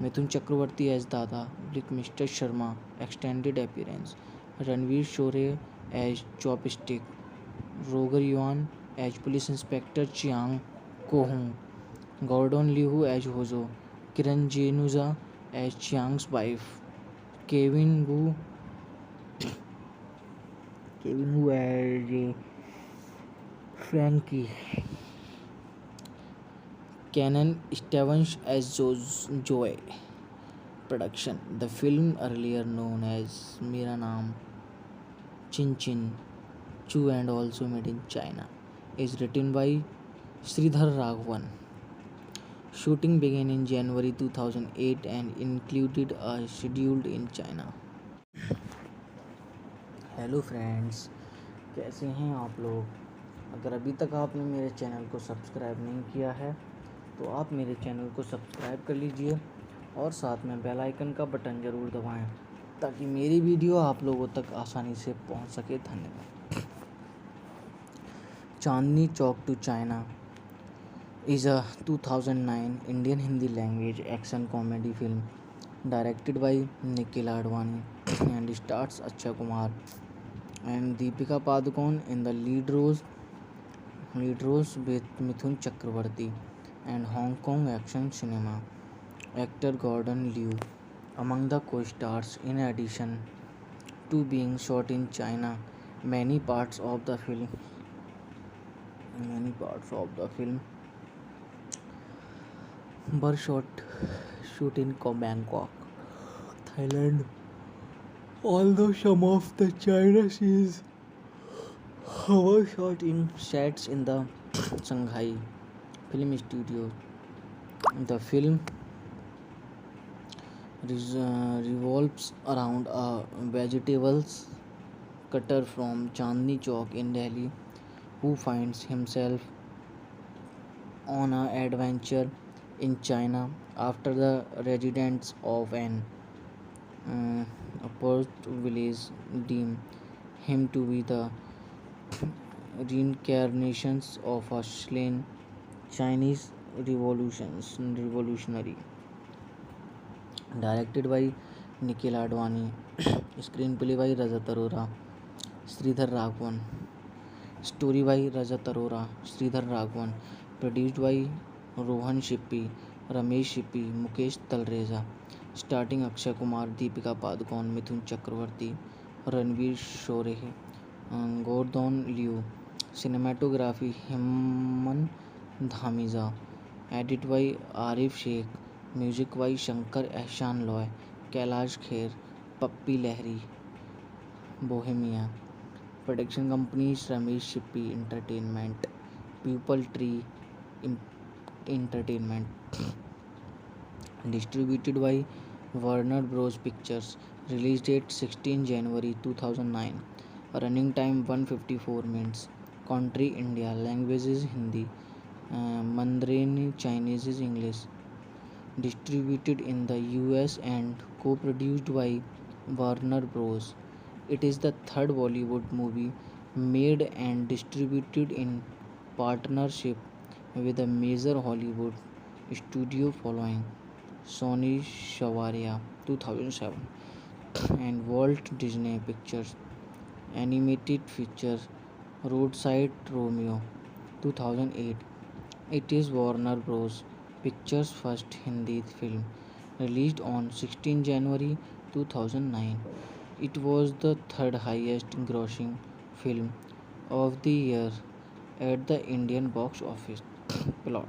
Mithun Chakravarti as Dada oblique Mr. Sharma extended appearance. Ranveer Shore as Chopstick. Roger Yuan as Police Inspector Chiang Ko-hung. Gordon Liu as Hojo. Kiran Jenuza as Chiang's wife. Kevin Wu as Frankie. Canon Stevens as Joy. Production. The film, earlier known as Mera Naam Chin Chin Chu and also made in China, is written by Sridhar Raghavan. Shooting began in January 2008 and included a schedule in China. Hello friends, कैसे हैं आप लोग। अगर अभी तक आपने मेरे channel को सब्सक्राइब नहीं किया है तो आप मेरे चैनल को सब्सक्राइब कर लीजिए और साथ में बेल आइकन का बटन ज़रूर दबाएं ताकि मेरी वीडियो आप लोगों तक आसानी से पहुंच सके। धन्यवाद। Chandni Chowk to China is a 2009 Indian Hindi language action comedy film directed by Nikhil Advani and stars Akshay Kumar and Deepika Padukone in the lead roles with Mithun Chakravarti and Hong Kong action cinema actor Gordon Liu among the co-stars. In addition to being shot in China, many parts of the film were shoot in Bangkok, Thailand. Although some of the China scenes were shot in sets in the Shanghai Film Studio. The film revolves around a vegetables cutter from Chandni Chowk in Delhi who finds himself on an adventure in China after the residents of an oppressed village deem him to be the reincarnations of a slain Chinese revolutionary. Directed by Nikhil Advani, screenplay by Rajat Arora, Sridhar Raghavan, story by Rajat Arora, Sridhar Raghavan, produced by Rohan Shippi, Ramesh Shippi, Mukesh Talreza, starting Akshay Kumar, Deepika Padukone, Mithun Chakravarti, Ranveer Shore, Gordon Liu, cinematography Hemant Dhamiza, edit by Arif Sheikh, music by Shankar Ehsan Loy, Kailash Kher, Pappi Lahiri, Bohemia. Production companies Ramesh Shippi Entertainment, Pupil Tree Entertainment. Distributed by Warner Bros. Pictures. Release date 16 January 2009. Running time 154 minutes. Country India. Language is Hindi. Mandarin Chinese is English. Distributed in the US and co-produced by Warner Bros. It is the third Bollywood movie made and distributed in partnership with a major Hollywood studio following Sony Shawaria 2007 and Walt Disney Pictures animated feature Roadside Romeo 2008. It is Warner Bros. Pictures' first Hindi film, released on 16 January 2009. It was the third highest grossing film of the year at the Indian box office. Plot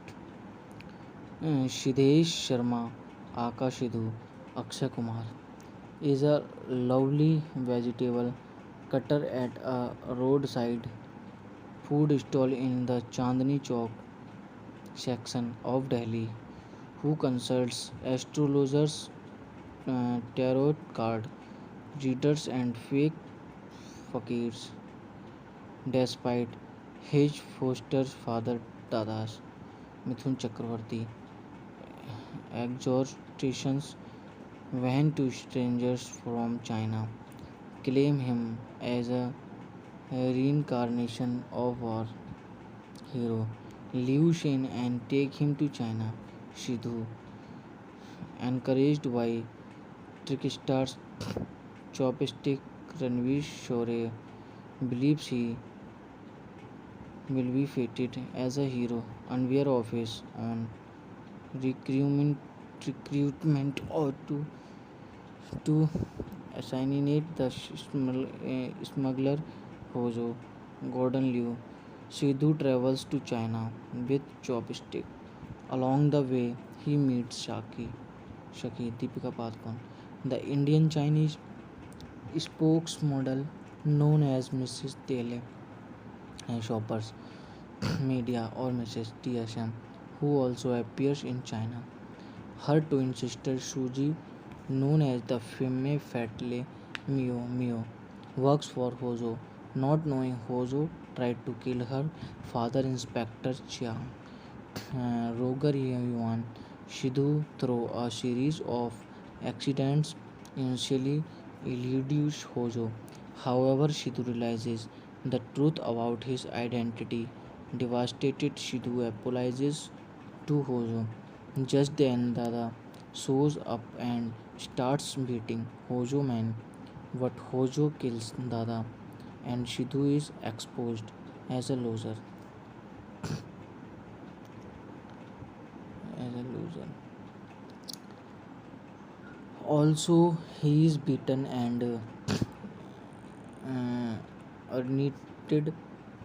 Siddesh Sharma, Akash Sidhu, Akshay Kumar is a lovely vegetable cutter at a roadside food stall in the Chandni Chowk section of Delhi who consults astrologers, tarot card readers, and fake fakirs. Despite his foster father Dada's Mithun Chakravarti exhortations when two strangers from China claim him as a reincarnation of our hero Liu Shen and take him to China. Sidhu, encouraged by tricksters Chopstick Ranveer Shore, believes he will be fated as a hero, unaware of his own recruitment, recruitment or to assassinate the smuggler Hojo Gordon Liu. Sidhu travels to China with Chopstick. Along the way, he meets Shaki Deepika Padukone, the Indian Chinese spokesmodel known as Mrs. Tele and Shoppers Media or Mrs. TSM, who also appears in China. Her twin sister Suji, known as the Femme Fatale Mio, works for Hojo. Not knowing Hojo tried to kill her father, Inspector Chiang. Roger Yuan Sidhu, through a series of accidents, initially eludes Hojo. However, Sidhu realizes the truth about his identity. Devastated, Sidhu apologizes to Hojo. Just then, Dada shows up and starts beating Hojo man. But Hojo kills Dada, and Sidhu is exposed as a loser. As a loser. Also, he is beaten and urinated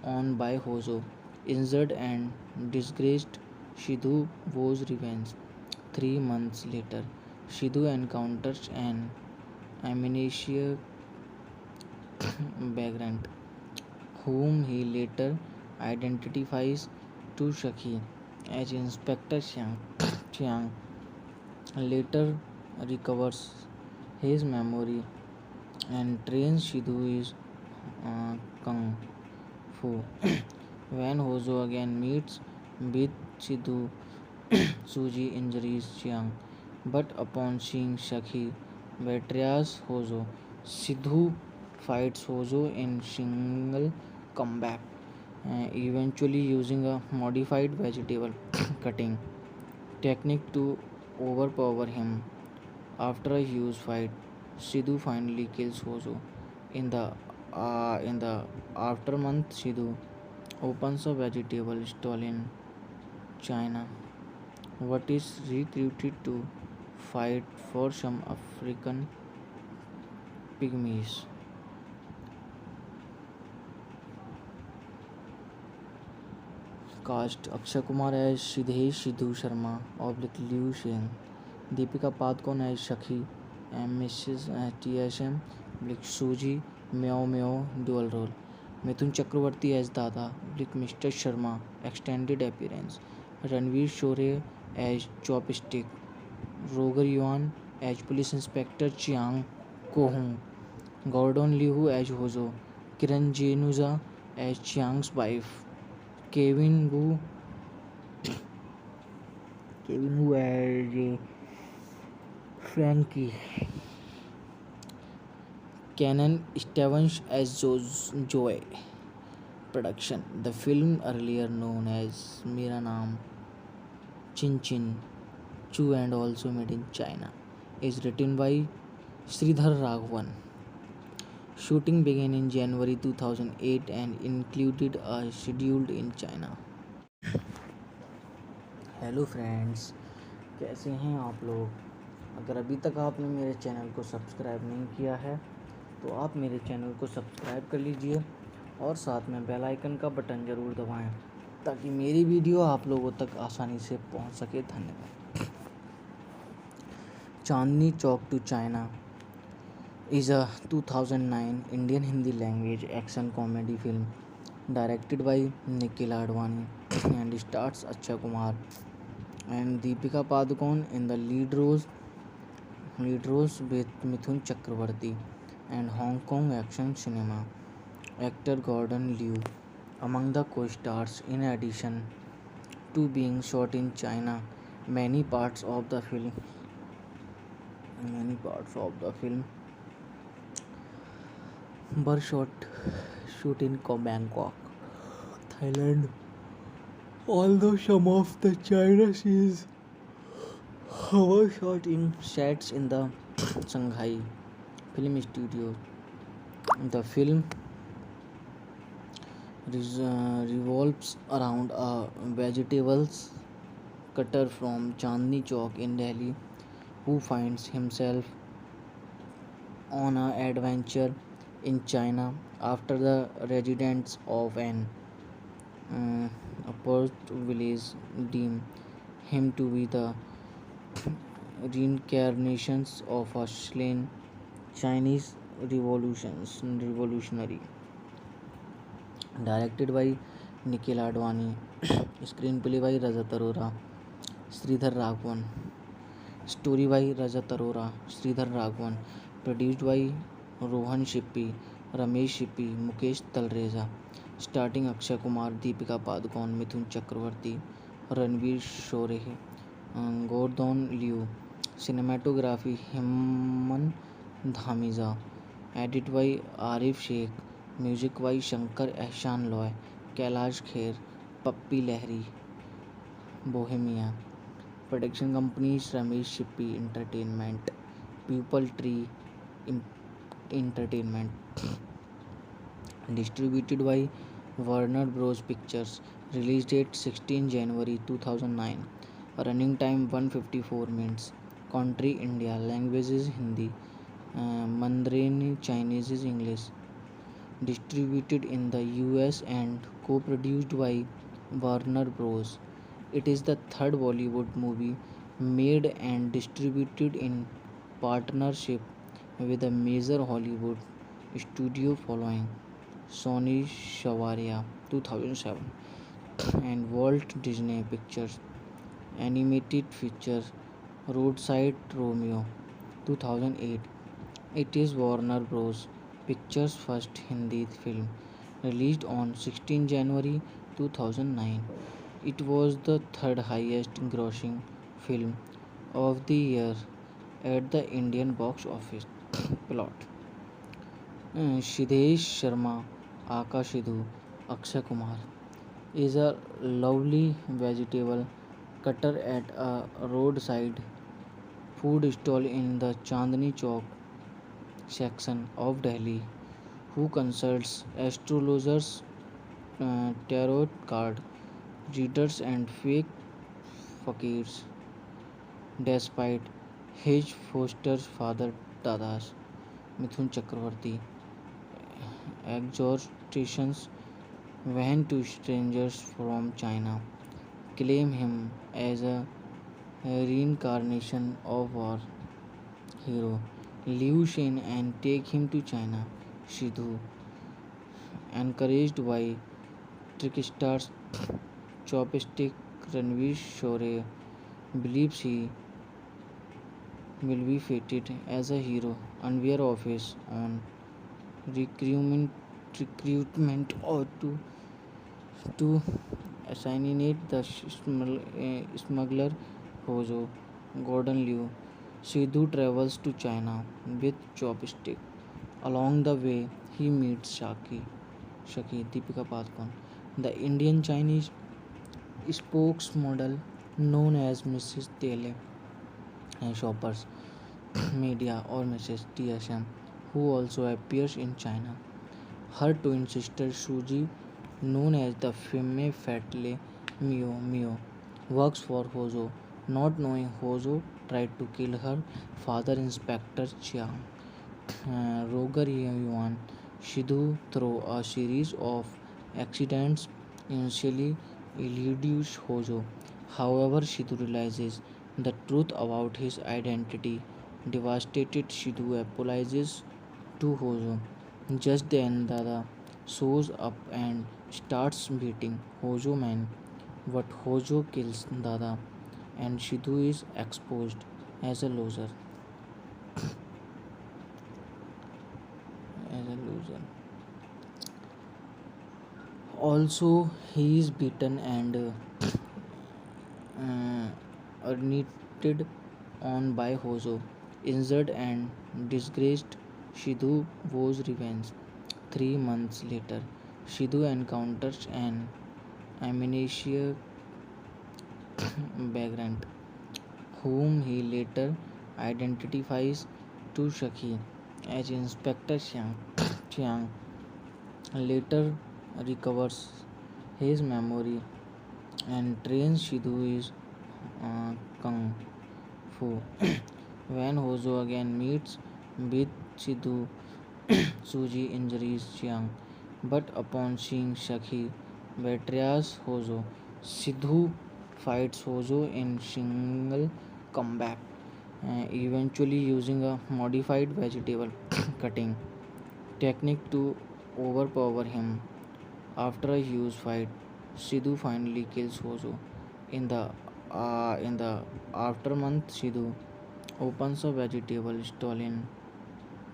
on by Hojo. Injured and disgraced, Sidhu vows revenge. 3 months later, Sidhu encounters an amnesia vagrant, whom he later identifies to Shaki as Inspector Chiang. Chiang later recovers his memory and trains Sidhu is kung fu. When Hozo again meets with Sidhu, Suji injures Chiang, but upon seeing Shakhi betrays Hozo, Sidhu fights Hozo in single combat, eventually using a modified vegetable cutting technique to overpower him. After a huge fight, Sidhu finally kills Hozo. In the aftermath, Sidhu opens a vegetable stall in China, what is recruited to fight for some African pygmies. Cast Akshay Kumar as Sidhesh Sidhu Sharma oblique Liu Sheng, Deepika Padukone as Shakhi and Mrs. TSM oblique Suji Meow Meow dual role. Mithun Chakravarti as Dada oblique Mr. Sharma extended appearance. Ranveer Shore as Chopstick, Roger Yuan as Police Inspector Chiang Ko-hung, Gordon Liu as Hozo, Kiran Jenuza as Chiang's wife, Kevin Wu as Frankie, Canon Stevens as Joy. Production. The film, earlier known as Mera Naam Chin Chin Chu and also made in China, is written by Sridhar Raghavan. Shooting began in January 2008 and included a schedule in China. Hello friends, कैसे हैं आप लोग। अगर अभी तक आपने मेरे channel को सब्सक्राइब नहीं किया है तो आप मेरे चैनल को सब्सक्राइब कर लीजिए और साथ में बेल आइकन का बटन ज़रूर दबाएं ताकि मेरी वीडियो आप लोगों तक आसानी से पहुंच सके। धन्यवाद। Chandni Chowk to China is a 2009 Indian Hindi language action comedy film directed by Nikhil Advani and stars Akshay Kumar and Deepika Padukone in the lead roles with Mithun Chakravarti and Hong Kong action cinema actor Gordon Liu among the co-stars. In addition to being shot in China, many parts of the film were shoot in Bangkok, Thailand. Although some of the China scenes were shot in sets in the Shanghai Film Studio, the film revolves around a vegetables cutter from Chandni Chowk in Delhi who finds himself on an adventure in China after the residents of an oppressed village deem him to be the reincarnations of a slain Chinese revolutionary. Directed by Nikhil Advani, screenplay by Rajat Arora, Sridhar Raghavan, story by Rajat Arora, Sridhar Raghavan, produced by Rohan Shippy, Ramesh Shippy, Mukesh Talreza, starting Akshay Kumar, Deepika Padukone, Mithun Chakravarti, Ranveer Shore, Gordon Liu, cinematography Hemant Dhamiza, edit by Arif Sheikh, music by Shankar Ehsan Loy, Kailash Kher, Pappi Lahiri, Bohemia. Production companies Ramesh Shippy Entertainment, Pupil Tree Entertainment. Distributed by Warner Bros. Pictures. Release date 16 January 2009. Running time 154 minutes. Country India. Language is Hindi. Mandarin Chinese is English. Distributed in the US and co-produced by Warner Bros. It is the third Bollywood movie made and distributed in partnership with a major Hollywood studio following Sony Shawaria 2007 and Walt Disney Pictures animated feature Roadside Romeo 2008. It is Warner Bros. Pictures' first Hindi film, released on 16 January 2009. It was the third highest grossing film of the year at the Indian box office. Plot: Siddesh Sharma, Aka Sidhu, Akshay Kumar is a lovely vegetable cutter at a roadside food stall in the Chandni Chowk section of Delhi, who consults astrologers, tarot card readers, and fake fakirs. Despite his foster father Dada's Mithun Chakravarti exhortations, when two strangers from China claim him as a reincarnation of war hero Liu Shen and take him to China. Sidhu, encouraged by tricksters Chopstick Ranveer Shore, believes he will be fated as a hero, unaware of his own recruitment, recruitment or to assassinate the smuggler Hojo Gordon Liu. Sidhu travels to China with Chopstick. Along the way, he meets Shaki Deepika Padukone, the Indian Chinese spokesmodel known as Mrs. Tele Shoppers Media or Mrs. TSM, who also appears in China. Her twin sister Suji, known as the Femme Fatale Mio, works for Hojo. Not knowing Hojo tried to kill her father, Inspector Chiang. Roger Yuan Sidhu, through a series of accidents, initially eludes Hojo. However, Sidhu realizes the truth about his identity. Devastated, Sidhu apologizes to Hojo. Just then, Dada shows up and starts beating Hojo man. But Hojo kills Dada, and Sidhu is exposed as a loser. As a loser. Also, he is beaten and urinated on by Hojo. Injured and disgraced, Sidhu vows revenge. 3 months later, Sidhu encounters an amnesia vagrant, whom he later identifies to Shaki as Inspector Xiang. Xiang later recovers his memory and trains Sidhu is Kung Fu. When Hojo again meets with Sidhu, Suji injures Chiang, but upon seeing Shakhi betrays Hojo. Sidhu fights Hojo in single combat, eventually using a modified vegetable cutting technique to overpower him. After a huge fight, Sidhu finally kills Hojo. In the aftermath, Sidhu opens a vegetable stall in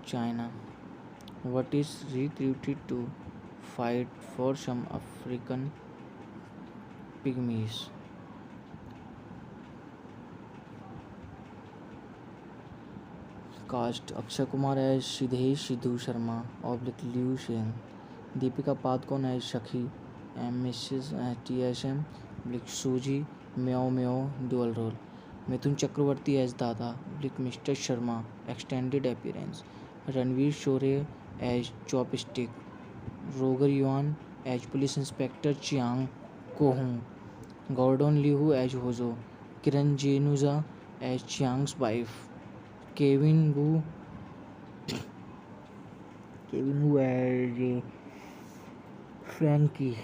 China, but is recruited to fight for some African pygmies. Cast: Akshay Kumar as Siddesh Sidhu Sharma oblique Liu Shen, Deepika Padukone as Shakhi, and Mrs. TSM oblique Suji Meow Meow dual role. Mithun Chakravarti as Dada oblique Mr. Sharma extended appearance. Ranveer Shore as Chopstick. Roger Yuan as Police Inspector Chiang Ko-hung. Gordon Liu as Hojo. Kiran Jenuza as Chiang's wife. Kevin Wu as Frankie.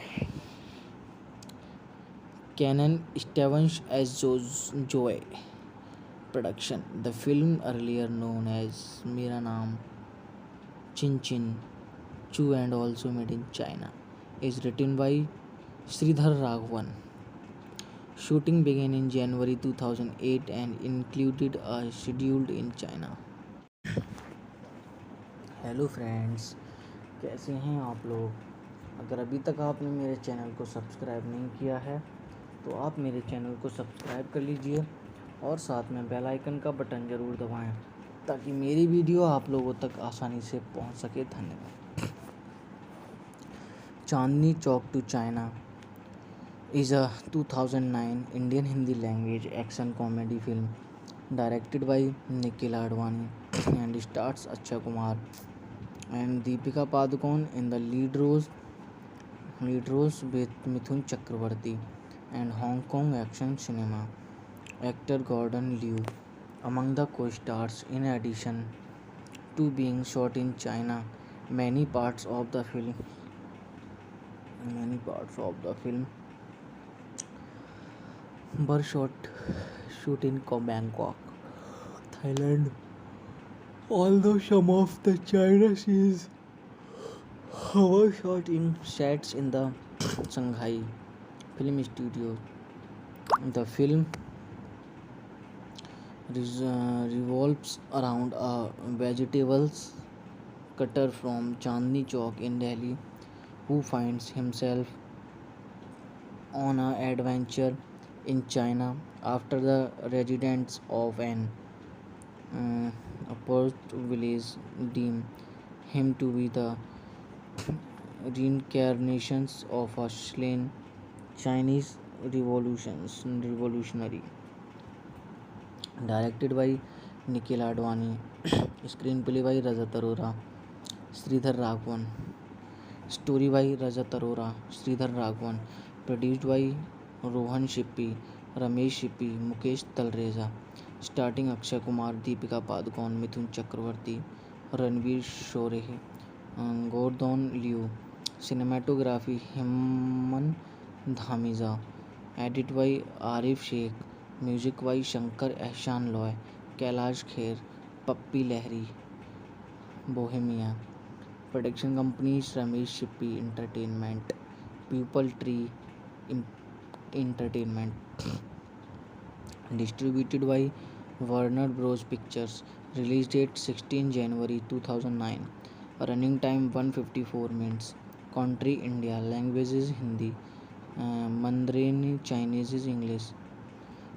Canon Stevens as Joy. Production: the film, earlier known as Mera Naam Chin Chin Chu and also made in China, is written by Sridhar Raghavan. Shooting began in January 2008 and included a schedule in China. Hello friends, कैसे हैं आप लोग? अगर अभी तक आपने मेरे channel को सब्सक्राइब नहीं किया है तो आप मेरे चैनल को सब्सक्राइब कर लीजिए और साथ में बेल आइकन का बटन ज़रूर दबाएं ताकि मेरी वीडियो आप लोगों तक आसानी से पहुंच सके। धन्यवाद। Chandni Chowk to China is a 2009 Indian Hindi language action comedy film directed by Nikhil Advani and stars Akshay Kumar and Deepika Padukone in the lead roles with Mithun Chakravarti and Hong Kong action cinema actor Gordon Liu among the co-stars. In addition to being shot in China, many parts of the film were shoot in Bangkok, Thailand. Although some of the China scenes were shot in sets in the Shanghai Film Studio, the film revolves around a vegetables cutter from Chandni Chowk in Delhi who finds himself on an adventure in China after the residents of an oppressed village deem him to be the reincarnations of a slain Chinese revolutionary. Directed by Nikhil Advani, screenplay by Rajat Arora, Sridhar Raghavan, story by Rajat Arora, Sridhar Raghavan, produced by Rohan Shippy, Ramesh Shippy, Mukesh Talreza, starting Akshay Kumar, Deepika Padukone, Mithun Chakravarti, Ranveer Shore, Gordon Liu, cinematography Hemant Dhamiza, edit by Arif Sheikh, music by Shankar Ehsan Loy, Kailash Kher, Pappi Lahiri, Bohemia. Production companies Ramesh Shippy Entertainment, Pupil Tree Entertainment. Distributed by Warner Bros. Pictures. Release date 16 January 2009. Running time 154 minutes. Country India. Language is Hindi. Mandarin Chinese is English.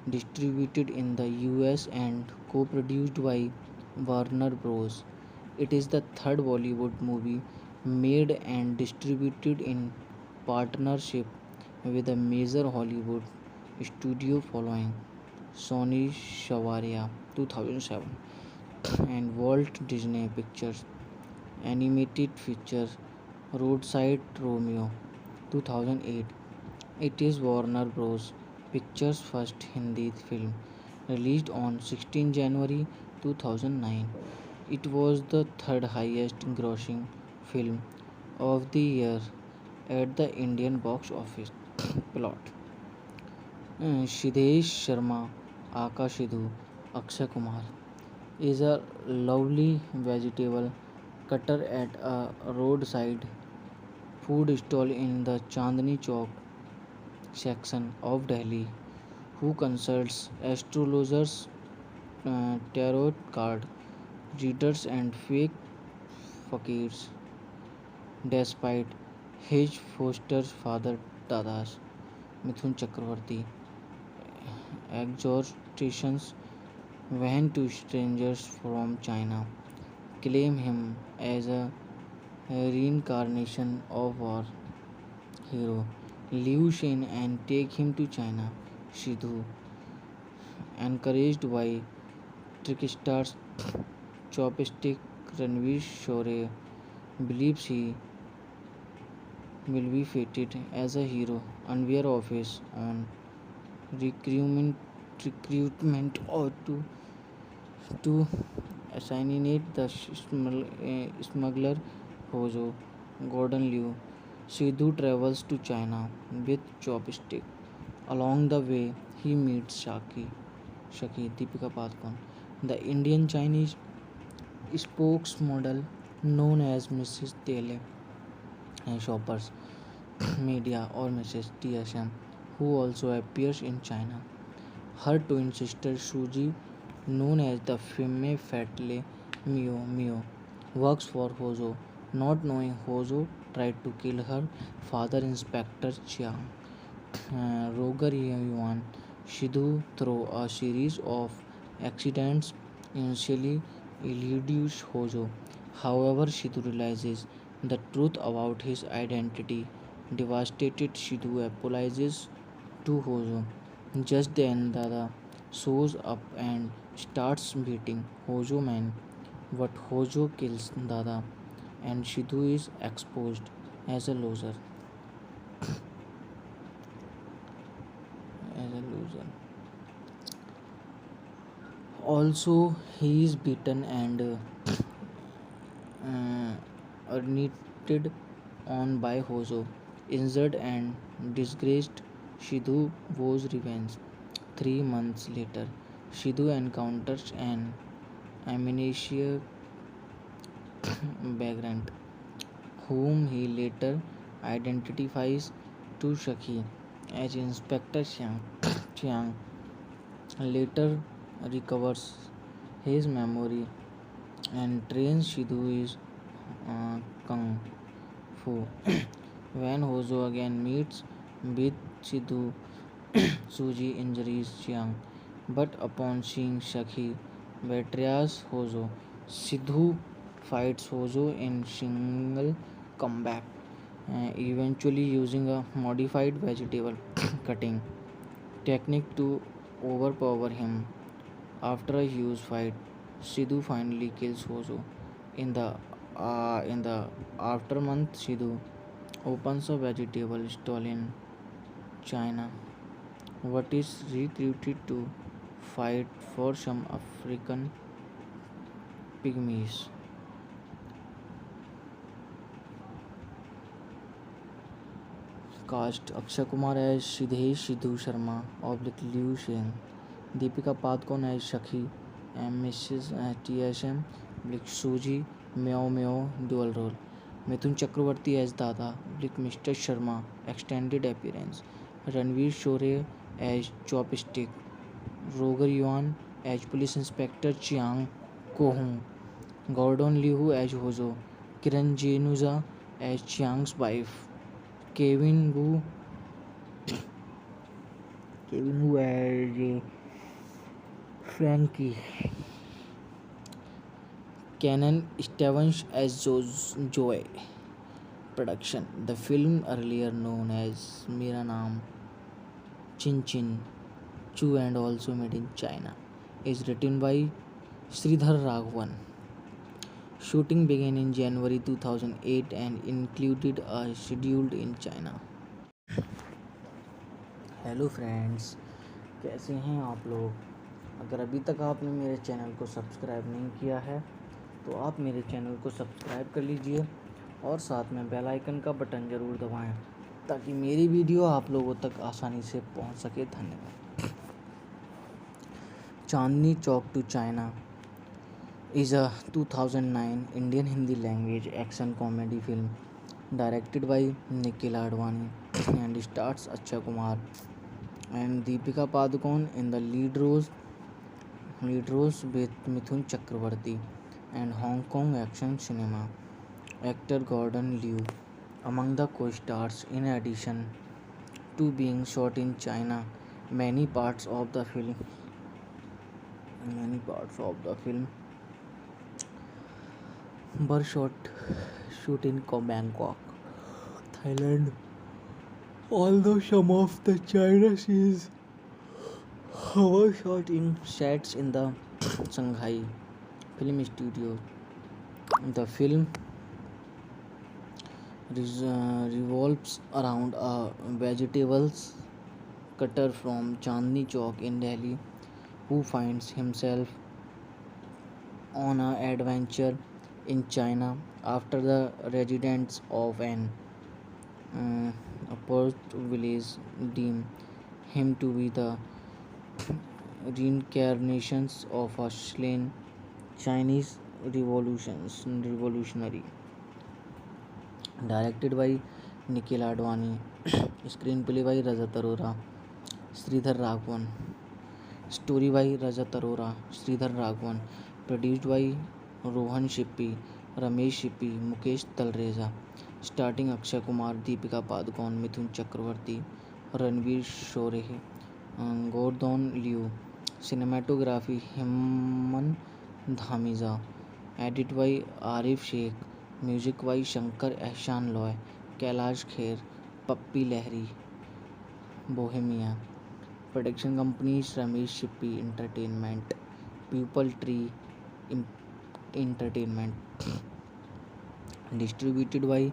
Distributed in the US and co-produced by Warner Bros. It is the third Bollywood movie made and distributed in partnership with a major Hollywood studio following Sony Shawaria 2007 and Walt Disney Pictures animated feature Roadside Romeo 2008. It is Warner Bros. Pictures' first Hindi film, released on 16 January 2009. It was the third highest grossing film of the year at the Indian box office. Plot: Siddesh Sharma, Aka Sidhu, Akshay Kumar is a lovely vegetable cutter at a roadside food stall in the Chandni Chowk section of Delhi who consults astrologers, tarot card readers, and fake fakirs. Despite his foster father Dada's Mithun Chakravarti exhortations when two strangers from China claim him as a reincarnation of our hero Liu Shen and take him to China. Sidhu, encouraged by tricksters Chopstick Ranveer Shore, believes he will be fated as a hero, unaware of his own recruitment or to assassinate the smuggler Hojo Gordon Liu. Sidhu travels to China with Chopstick. Along the way, he meets Shaki Deepika Padukone, the Indian Chinese spokesmodel known as Mrs. Tele and Shoppers Media or Mrs. TSM, who also appears in China. Her twin sister Suji, known as the Femme Fatale Mio, works for Hojo. Not knowing Hojo tried to kill her father, Inspector Chiang. Roger Yuan Shidu, through a series of accidents, initially eludes Hojo. However, Shidu realizes the truth about his identity. Devastated, Shidu apologizes to Hojo. Just then, Dada shows up and starts beating Hojo man. But Hojo kills Dada, and Shidu is exposed as a loser. As a loser. Also, he is beaten and urinated on by Hojo. Injured and disgraced, Shidu vows revenge. 3 months later, Shidu encounters an amnesia vagrant, whom he later identifies to Shaki as Inspector Xiang. Chiang later recovers his memory and trains Shidu is Kung Fu. When Hojo again meets with Shidu, Suji injures Chiang, but upon seeing Shaki betrays Hojo. Sidhu fights Hojo in single combat, eventually using a modified vegetable cutting technique to overpower him. After a huge fight, Sidhu finally kills Hojo. In the aftermath, Sidhu opens a vegetable stall in China, but is recruited to fight for some African pygmies. Cast: Akshay Kumar as Sidhesh Sidhu Sharma oblique Liu Sheng, Deepika Padukone as Shakhi and Mrs. TSM oblique Suji Meow Meow dual role, Mithun Chakravarti as Dada oblique Mr. Sharma extended appearance, Ranveer Shore as Chopstick, Roger Yuan as Police Inspector Chiang Ko-hung, Gordon Liu as Hojo, Kiran Jenuza as Chiang's wife, Kevin Wu as Frankie, Canon Stevens as Joy. Production: The film, earlier known as Mera Naam Chin Chin Chu and also made in China, is written by Sridhar Raghavan. Shooting began in January 2008 and included a schedule in China. Hello friends, कैसे हैं आप लोग। अगर अभी तक आपने मेरे channel को सब्सक्राइब नहीं किया है तो आप मेरे चैनल को सब्सक्राइब कर लीजिए और साथ में बेल आइकन का बटन ज़रूर दबाएं ताकि मेरी वीडियो आप लोगों तक आसानी से पहुंच सके। धन्यवाद। Chandni Chowk to China is a 2009 Indian Hindi language action comedy film directed by Nikhil Advani and stars Akshay Kumar and Deepika Padukone in the lead roles with Mithun Chakravarti and Hong Kong action cinema actor Gordon Liu among the co-stars. In addition to being shot in China, many parts of the film were shoot in Bangkok, Thailand. Although some of the China scenes were shot in sets in the Shanghai Film Studio. The film revolves around a vegetables cutter from Chandni Chowk in Delhi who finds himself on an adventure in China after the residents of an opposed village deem him to be the reincarnations of a slain Chinese revolutionary. Directed by Nikhil Advani, screenplay by Rajat Arora, Sridhar Raghavan, story by Rajat Arora, Sridhar Raghavan, produced by Rohan Shippi Ramesh Sippy, Mukesh Talreja. Starting Akshay Kumar, Deepika Padukone, Mithun Chakravarti, Ranveer Shore, Gordon Liu. Cinematography Hemant Dhamiza. Edit by Arif Sheikh. Music by Shankar Ehsan Loy, Kailash Kher, Pappi Lahiri, Bohemia. Production companies Ramesh Shippy Entertainment, Pupil Tree Entertainment. Distributed by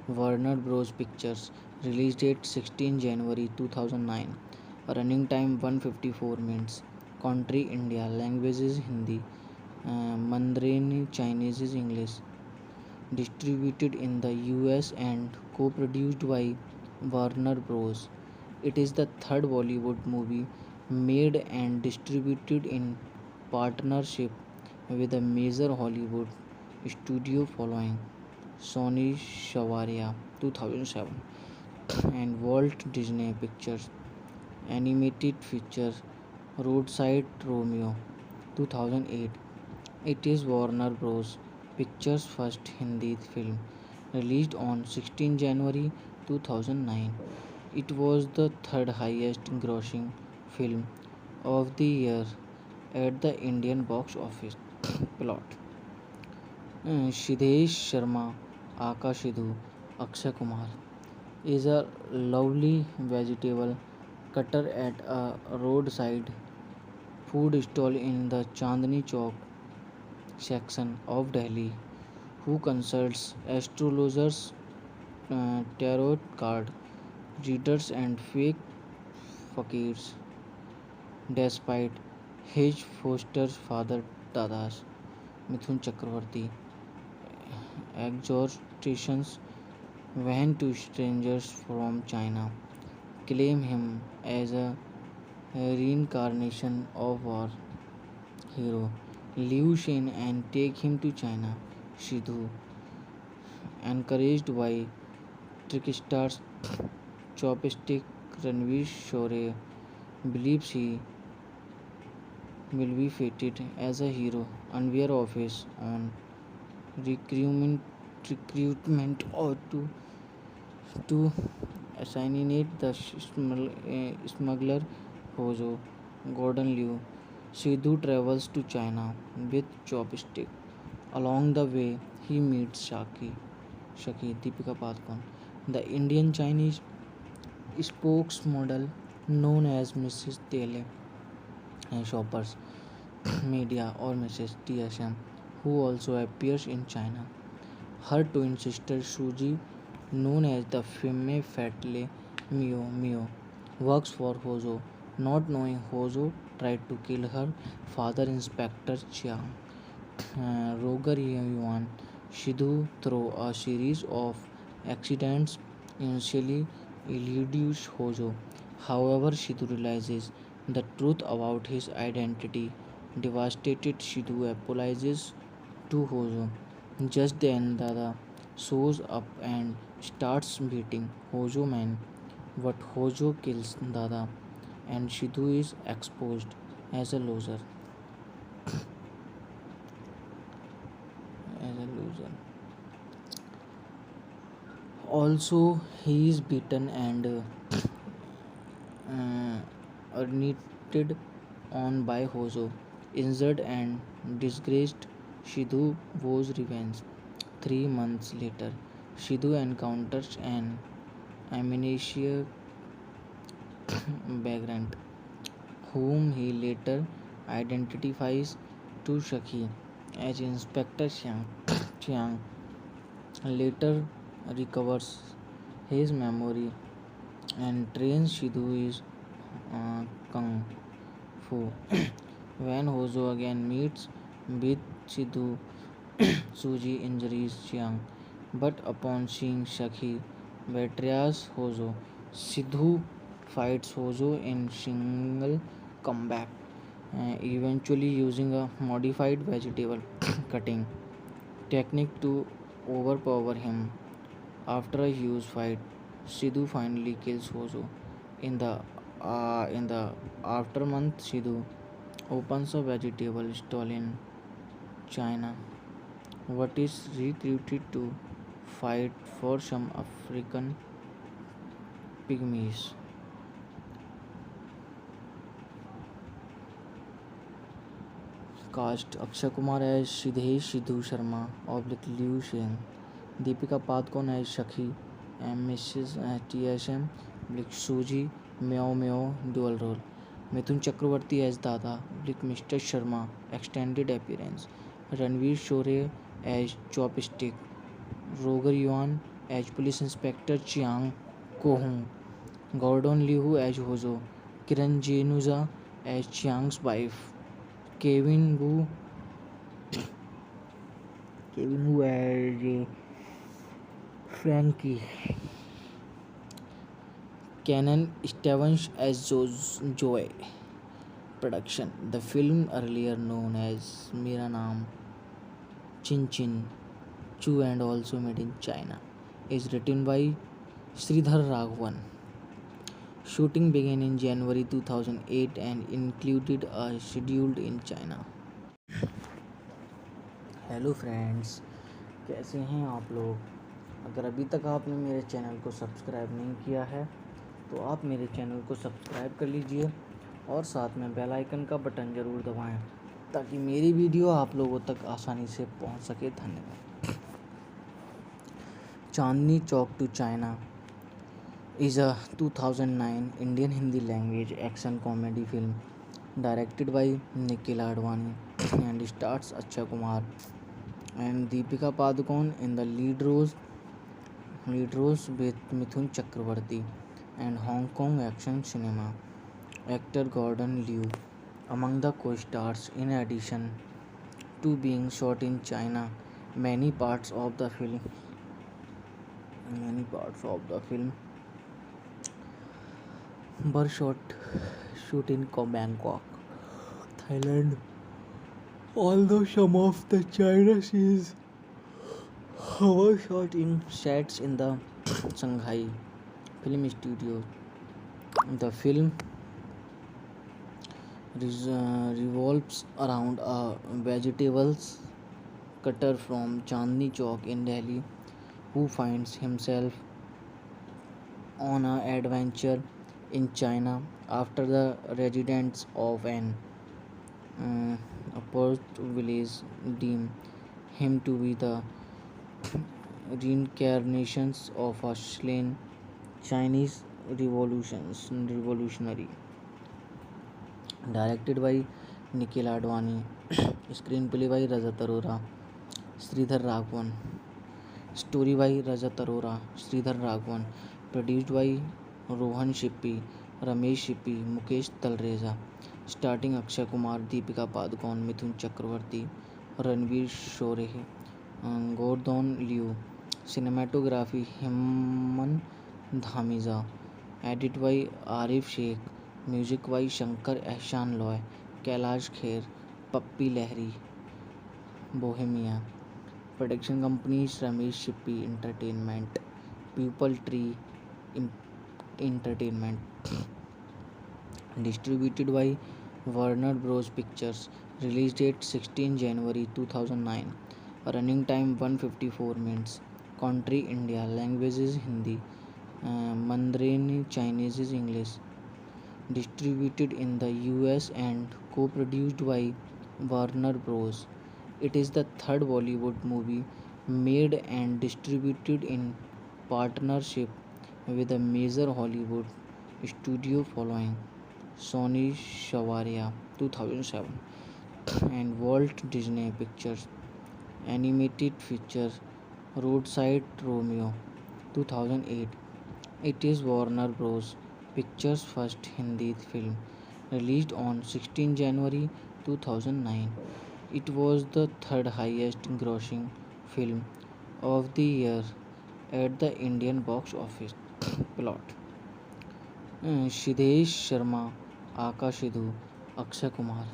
Warner Bros. Pictures. Release date 16 January 2009. Running time 154 minutes. Country India. Language is Hindi. Mandarin Chinese is English. Distributed in the US and co-produced by Warner Bros. It is the third Bollywood movie made and distributed in partnership with a major Hollywood studio following Sony Shavaria 2007 and Walt Disney Pictures animated feature Roadside Romeo 2008. It is Warner Bros. Pictures' first Hindi film, released on 16 January 2009. It was the third highest grossing film of the year at the Indian box office. Plot. Siddesh Sharma, Akash Sidhu, Akshay Kumar is a lovely vegetable cutter at a roadside food stall in the Chandni Chowk section of Delhi, who consults astrologers, tarot card readers, and fake fakirs. Despite his foster father Dada's Mithun Chakravarti exhortations, when two strangers from China claim him as a reincarnation of our hero Liu Shen and take him to China. Sidhu, encouraged by tricksters Chopstick Ranveer Shore, believes he will be fated as a hero, unaware of his own recruitment, recruitment or to assassinate the smuggler Hojo Gordon Liu. Sidhu travels to China with Chopstick. Along the way, he meets Shaki Deepika Padukone, the Indian Chinese spokesmodel known as Mrs. Tele Shoppers Media or Mrs. TSM, who also appears in China. Her twin sister Suji, known as the Femme Fatale Mio, works for Hojo. Not knowing Hojo tried to kill her father, Inspector Chiang. Roger Yuan Sidhu, through a series of accidents, initially eludes Hojo. However, Sidhu realizes the truth about his identity. Devastated, Sidhu apologizes to Hojo. Just then, Dada shows up and starts beating Hojo man. But Hojo kills Dada, and Sidhu is exposed as a loser. As a loser. Also, he is beaten and urinated on by Hojo. Injured and disgraced, Sidhu vows revenge. 3 months later, Sidhu encounters an amnesia vagrant, whom he later identifies to Shaki as Inspector Xiang. Chiang later recovers his memory and trains Sidhu is Kung Fu. When Hojo again meets with Sidhu, Suji injures Chiang, but upon seeing Shaki betrays Hojo. Sidhu fights Hojo in single combat, eventually using a modified vegetable cutting technique to overpower him. After a huge fight, Sidhu finally kills Hojo. In the aftermath, Sidhu opens a vegetable stall in China, what is recruited to fight for some African pygmies. Cast Akshay Kumar as Sidhesh Sidhu Sharma oblique Liu Sheng, Deepika Padukone as Shakhi and Mrs. TSM oblique Suji Meow Meow dual role, Mithun Chakravarti as Dada oblique Mr. Sharma extended appearance, Ranveer Shore as Chopstick, Roger Yuan as Police Inspector Chiang Ko-hung, Gordon Liu as Hozo, Kiran Jenuza as Chiang's wife, Kevin Wu as Frankie, Canon Stevens as Joy. Production. The film, earlier known as Mera Naam Chin Chin Chu and also made in China, is written by Sridhar Raghavan. Shooting began in January 2008 and included a schedule in China. Hello friends, कैसे हैं आप लोग। अगर अभी तक आपने मेरे channel को सब्सक्राइब नहीं किया है तो आप मेरे चैनल को सब्सक्राइब कर लीजिए और साथ में बेल आइकन का बटन ज़रूर दबाएं ताकि मेरी वीडियो आप लोगों तक आसानी से पहुंच सके। धन्यवाद। Chandni Chowk to China is a 2009 Indian Hindi language action comedy film directed by Nikhil Advani and stars Akshay Kumar and Deepika Padukone in the lead roles with Mithun Chakravarti and Hong Kong action cinema actor Gordon Liu among the co-stars. In addition to being shot in China, many parts of the film were shoot in Bangkok, Thailand. Although some of the China scenes were shot in sets in the Shanghai Film Studio, the film revolves around a vegetables cutter from Chandni Chowk in Delhi who finds himself on an adventure in China after the residents of an oppressed village deem him to be the reincarnations of a slain Chinese revolutionary. Directed by Nikhil Advani, screenplay by Rajat Arora, Sridhar Raghavan, story by Rajat Arora, Sridhar Raghavan, produced by Rohan Shippi, Ramesh Shippi, Mukesh Talreza, starting Akshay Kumar, Deepika Padukone, Mithun Chakravarti, Ranveer Shore, Gordon Liu, cinematography Hemant Dhamiza, edit by Arif Sheikh, music by Shankar Ehsan Loy, Kailash Kher, Pappi Lahiri, Bohemia. Production companies Ramesh Shippi Entertainment, Pupil Tree Entertainment. Distributed by Warner Bros. Pictures. Release date 16 January 2009. Running time 154 minutes. Country India. Language is Hindi. Mandarin Chinese is English. Distributed in the US and co-produced by Warner Bros. It is the third Bollywood movie made and distributed in partnership with a major Hollywood studio following Sony Shavaria 2007 and Walt Disney Pictures animated feature Roadside Romeo 2008. It is Warner Bros. Pictures' first Hindi film, released on 16 January 2009. It was the third highest grossing film of the year at the Indian box office. Plot. Sidhesh Sharma, aka Sidhu, Akshay Kumar,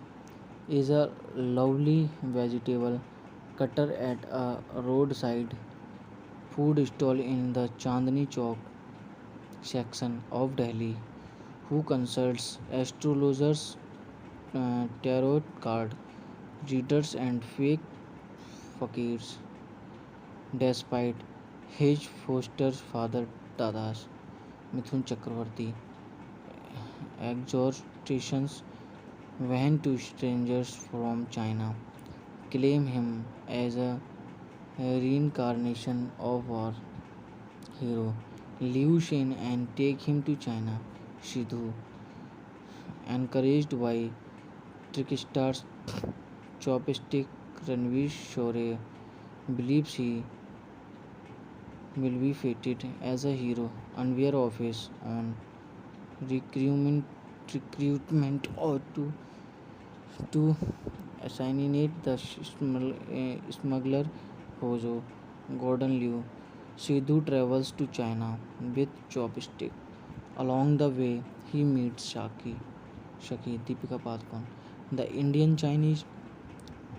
is a lovely vegetable cutter at a roadside food stall in the Chandni Chowk section of Delhi who consults astrologers, tarot card readers, and fake fakirs despite his foster father Dada's Mithun Chakravarti exhortations when two strangers from China claim him as a reincarnation of war hero Liu Shen and take him to China. Shidhu, encouraged by tricksters Chopstick Ranveer Shore, believes he will be fated as a hero unaware of his own recruitment, recruitment or to assassinate the smuggler Hojo Gordon Liu. Sidhu travels to China with Chopstick. Along the way, he meets Shaki Deepika Padukone, the Indian Chinese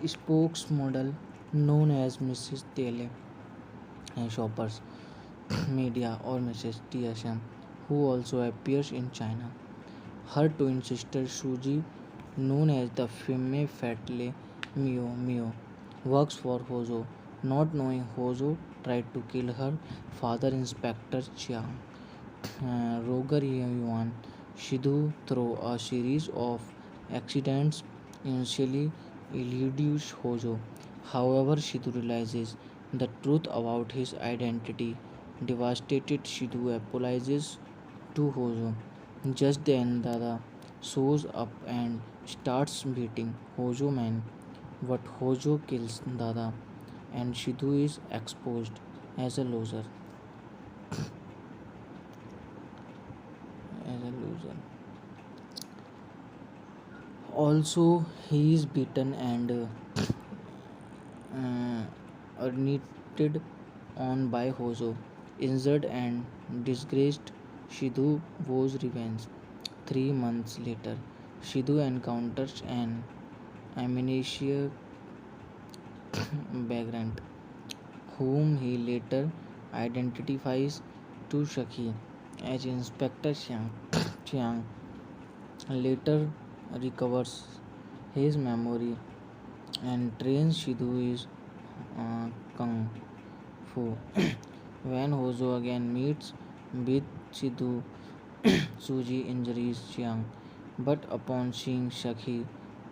spokesmodel known as Mrs. Tele Shoppers Media or Mrs. TSM, who also appears in China. Her twin sister Suji, known as the Femme Fatale Mio, works for Hojo. Not knowing Hojo tried to kill her father, Inspector Chiang. Roger Yuan Shidhu, through a series of accidents, initially eludes Hojo. However, Shidhu realizes the truth about his identity. Devastated, Shidhu apologizes to Hojo. Just then, Dada shows up and starts beating Hojo man. But Hojo kills Dada, and Shidhu is exposed as a loser. As a loser. Also, he is beaten and urinated on by Hojo. Injured and disgraced, Shidhu vows revenge. 3 months later, Shidhu encounters an amnesia vagrant, whom he later identifies to Shaki as Inspector Chiang. Chiang later recovers his memory and trains Shidhu is Kung Fu. When Hojo again meets with Shidhu, Suji injures Chiang, but upon seeing Shaki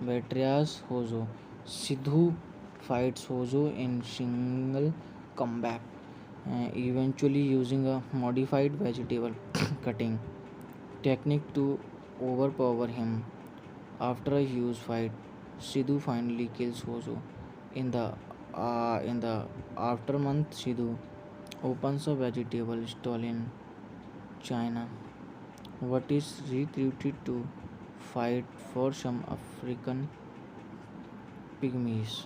betrays Hojo. Sidhu fights Hojo in single combat, eventually using a modified vegetable cutting technique to overpower him. After a huge fight, Sidhu finally kills Hojo. In the aftermath, Sidhu opens a vegetable stall in China, but is recruited to fight for some African pygmies.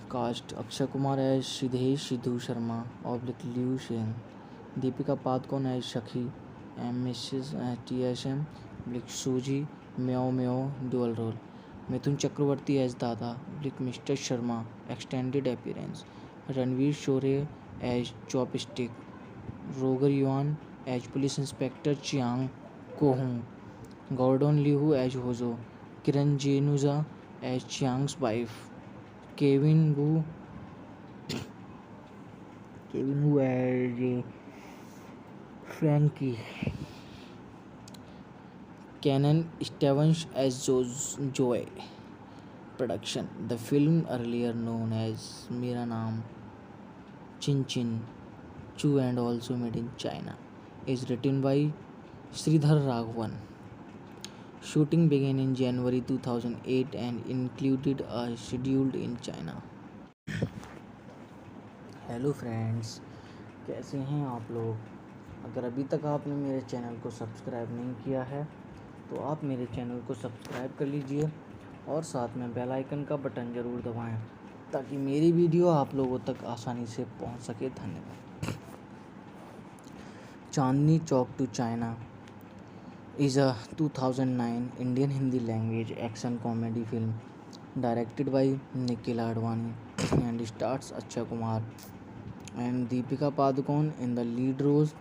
Cast Akshay Kumar as Sidhesh Sidhu Sharma oblique Liu Sheng, Deepika Padukone as Shakhi, and Mrs. TSM oblique Suji Meow Meow dual role. Mithun Chakravarti as Dada oblique Mr. Sharma extended appearance. Ranveer Shore as Chopstick. Roger Yuan as Police Inspector Chiang Ko-hung. Gordon Liu as Hojo. Kiran Jenuza as Chiang's wife. Kevin Wu as Frankie. Canon Stevens as Joy. Production. The film, earlier known as Mera Naam Chin Chin Chu and also made in China, is written by Sridhar Raghavan. Shooting began in January 2008 and included a schedule in China. Hello friends, कैसे हैं आप लोग। अगर अभी तक आपने मेरे channel को सब्सक्राइब नहीं किया है तो आप मेरे चैनल को सब्सक्राइब कर लीजिए और साथ में बेल आइकन का बटन ज़रूर दबाएं ताकि मेरी वीडियो आप लोगों तक आसानी से पहुंच सके। धन्यवाद। Chandni Chowk to China is a 2009 Indian Hindi language action comedy film directed by Nikhil Advani and stars Akshay Kumar and Deepika Padukone in the lead roles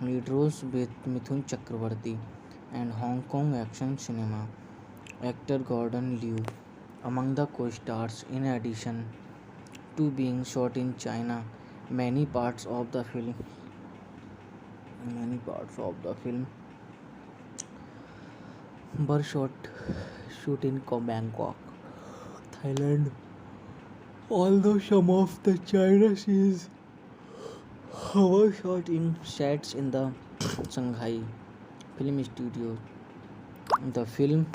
with Mithun Chakravarti and Hong Kong action cinema. actor Gordon Liu among the co-stars. In addition to being shot in China, many parts of the film many parts of the film were shoot in Bangkok, Thailand. Although some of the China scenes were shot in sets in the Shanghai Film Studio, the film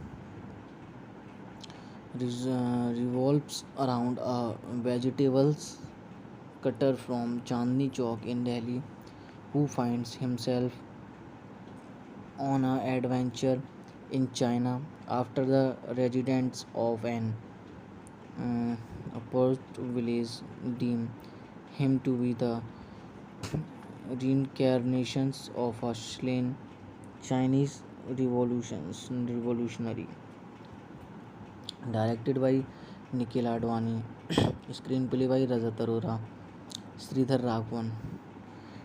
revolves around a vegetables cutter from Chandni Chowk in Delhi who finds himself on an adventure in China after the residents of an oppressed village deem him to be the reincarnations of a slain Chinese revolutionary. Directed by Nikhil Advani, screenplay by Rajat Arora, Sridhar Raghavan,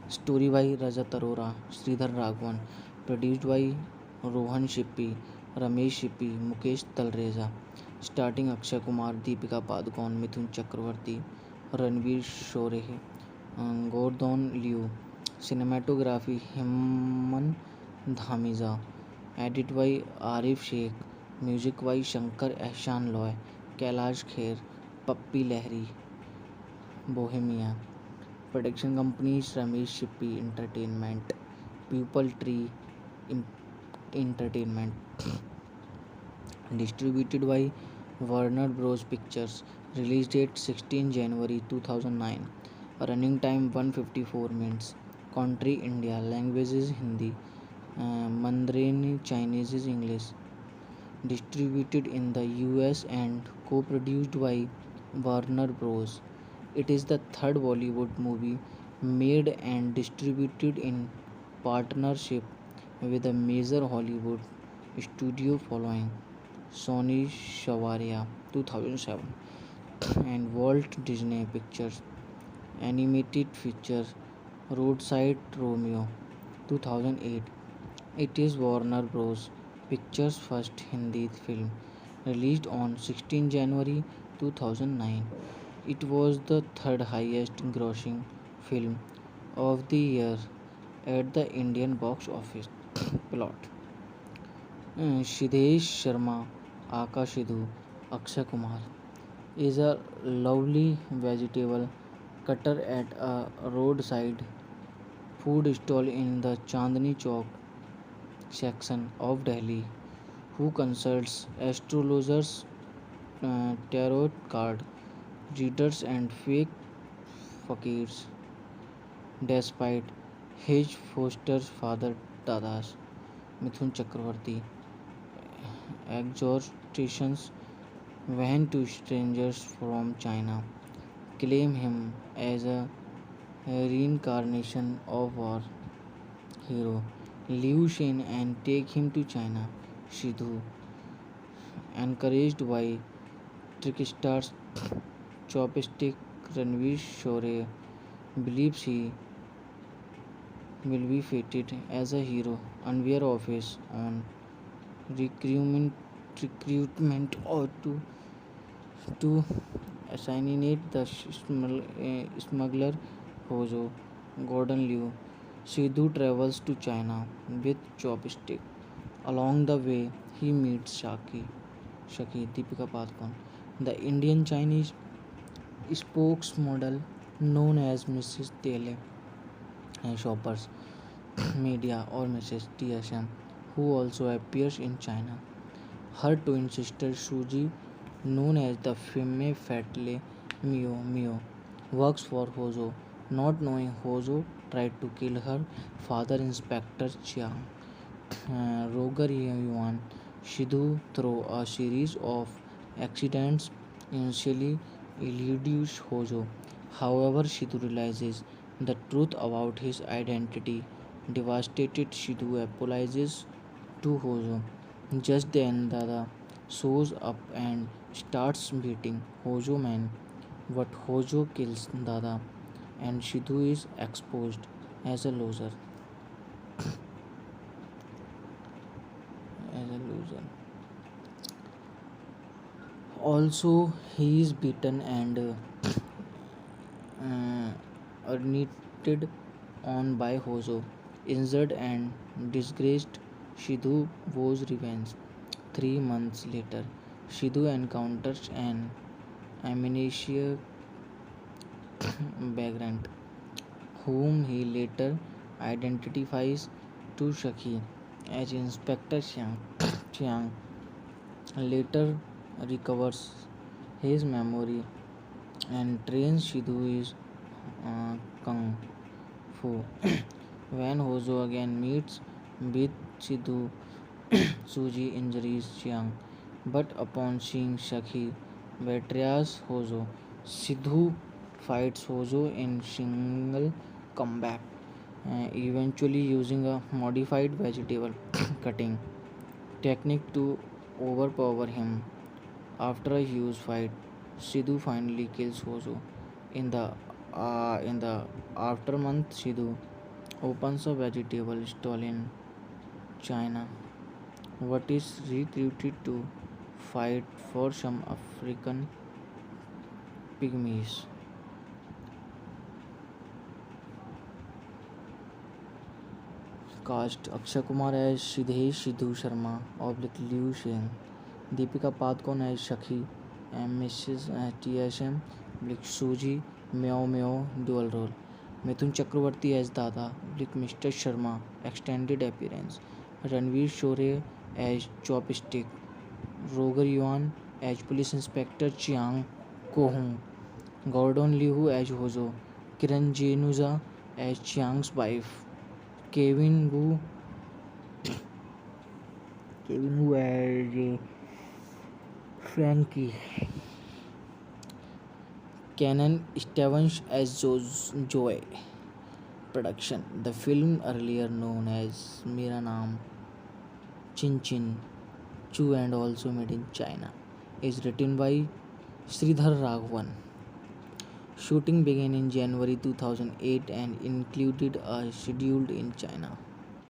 story by Rajat Arora, Sridhar Raghavan, produced by Rohan Shippi, Ramesh Shippi, Mukesh Talreza, starting Akshay Kumar, Deepika Padukone, Mithun Chakravarti, Ranveer Shore, Gordon Liu, cinematography Hemant Dhamiza, edit by Arif Sheikh, music by Shankar Ehsan Loy, Kailash Kher, Pappi Lahiri, Bohemia, production companies Ramesh Shippi Entertainment, Pupil Tree Entertainment, distributed by Warner Bros. Pictures, release date 16 January 2009, running time 154 minutes, country India, language is Hindi, Mandarin Chinese is English, distributed in the US and co-produced by Warner Bros. It is the third Bollywood movie made and distributed in partnership with a major Hollywood studio following Sony Shavaria 2007 and Walt Disney Pictures animated feature Roadside Romeo 2008. It is Warner Bros. Pictures' first Hindi film, released on 16 January 2009. It was the third highest grossing film of the year at the Indian box office. Plot: Siddesh Sharma, aka Sidhu, Akshay Kumar, is a lovely vegetable cutter at a roadside food stall in the Chandni Chowk section of Delhi who consults astrologers, tarot card readers, and fake fakirs. Despite his foster father Dada's Mithun Chakravarti exhortations, when two strangers from China claim him as a reincarnation of our hero Liu Shen and take him to China. Sidhu, encouraged by tricksters Chopstick Ranveer Shore, believes he will be fated as a hero unaware of his own recruitment, recruitment or to assassinate the smuggler Hojo Gordon Liu. Sidhu travels to China with Chopstick. Along the way, he meets Shaki Deepika Padukone, the Indian Chinese spokesmodel known as Mrs. Tele Shoppers Media or Mrs. TSM, who also appears in China. Her twin sister Suji, known as the Femme Fatale Mio, works for Hojo. Not knowing Hojo tried to kill her father, Inspector Chiang. Roger Yuan Sidhu, through a series of accidents, initially eludes Hojo. However, Sidhu realizes the truth about his identity. Devastated, Sidhu apologizes to Hojo. Just then, Dada shows up and starts beating Hojo man. But Hojo kills Dada, and Sidhu is exposed as a loser. As a loser. Also, he is beaten and urinated on by Hozo. Injured and disgraced, Shidhu vows revenge. 3 months later, Shidhu encounters an amnesiac vagrant, whom he later identifies to Shaki as Inspector Chiang. Chiang later recovers his memory and trains Shidhu is Kung Fu. When Hozo again meets with Shidhu, Suji injures Chiang, but upon seeing Shaki betrays Hozo. Sidhu fights Hozo in single combat, eventually using a modified vegetable cutting technique to overpower him. After a huge fight, Sidhu finally kills Hozo. In the aftermath, Sidhu opens a vegetable stall in China, but is recruited to fight for some African pygmies. Cast Akshay Kumar as Sidhesh Sidhu Sharma oblique Liu Sheng, Deepika Padukone as Shakhi, and Mrs. TSM oblique Suji Meow Meow dual role. Mithun Chakravarti as Dada oblique Mr. Sharma extended appearance. Ranveer Shore as Chopstick, Roger Yuan as Police Inspector Chiang Ko-hung, Gordon Liu as Hozo, Kiran Jenuza as Chiang's wife, Kevin Wu as Frankie, Canon Stevens as Joy. Production. The film, earlier known as Mera Naam Chin Chin Chu and also made in China, is written by Sridhar Raghavan. Shooting began in January 2008 and included a schedule in China.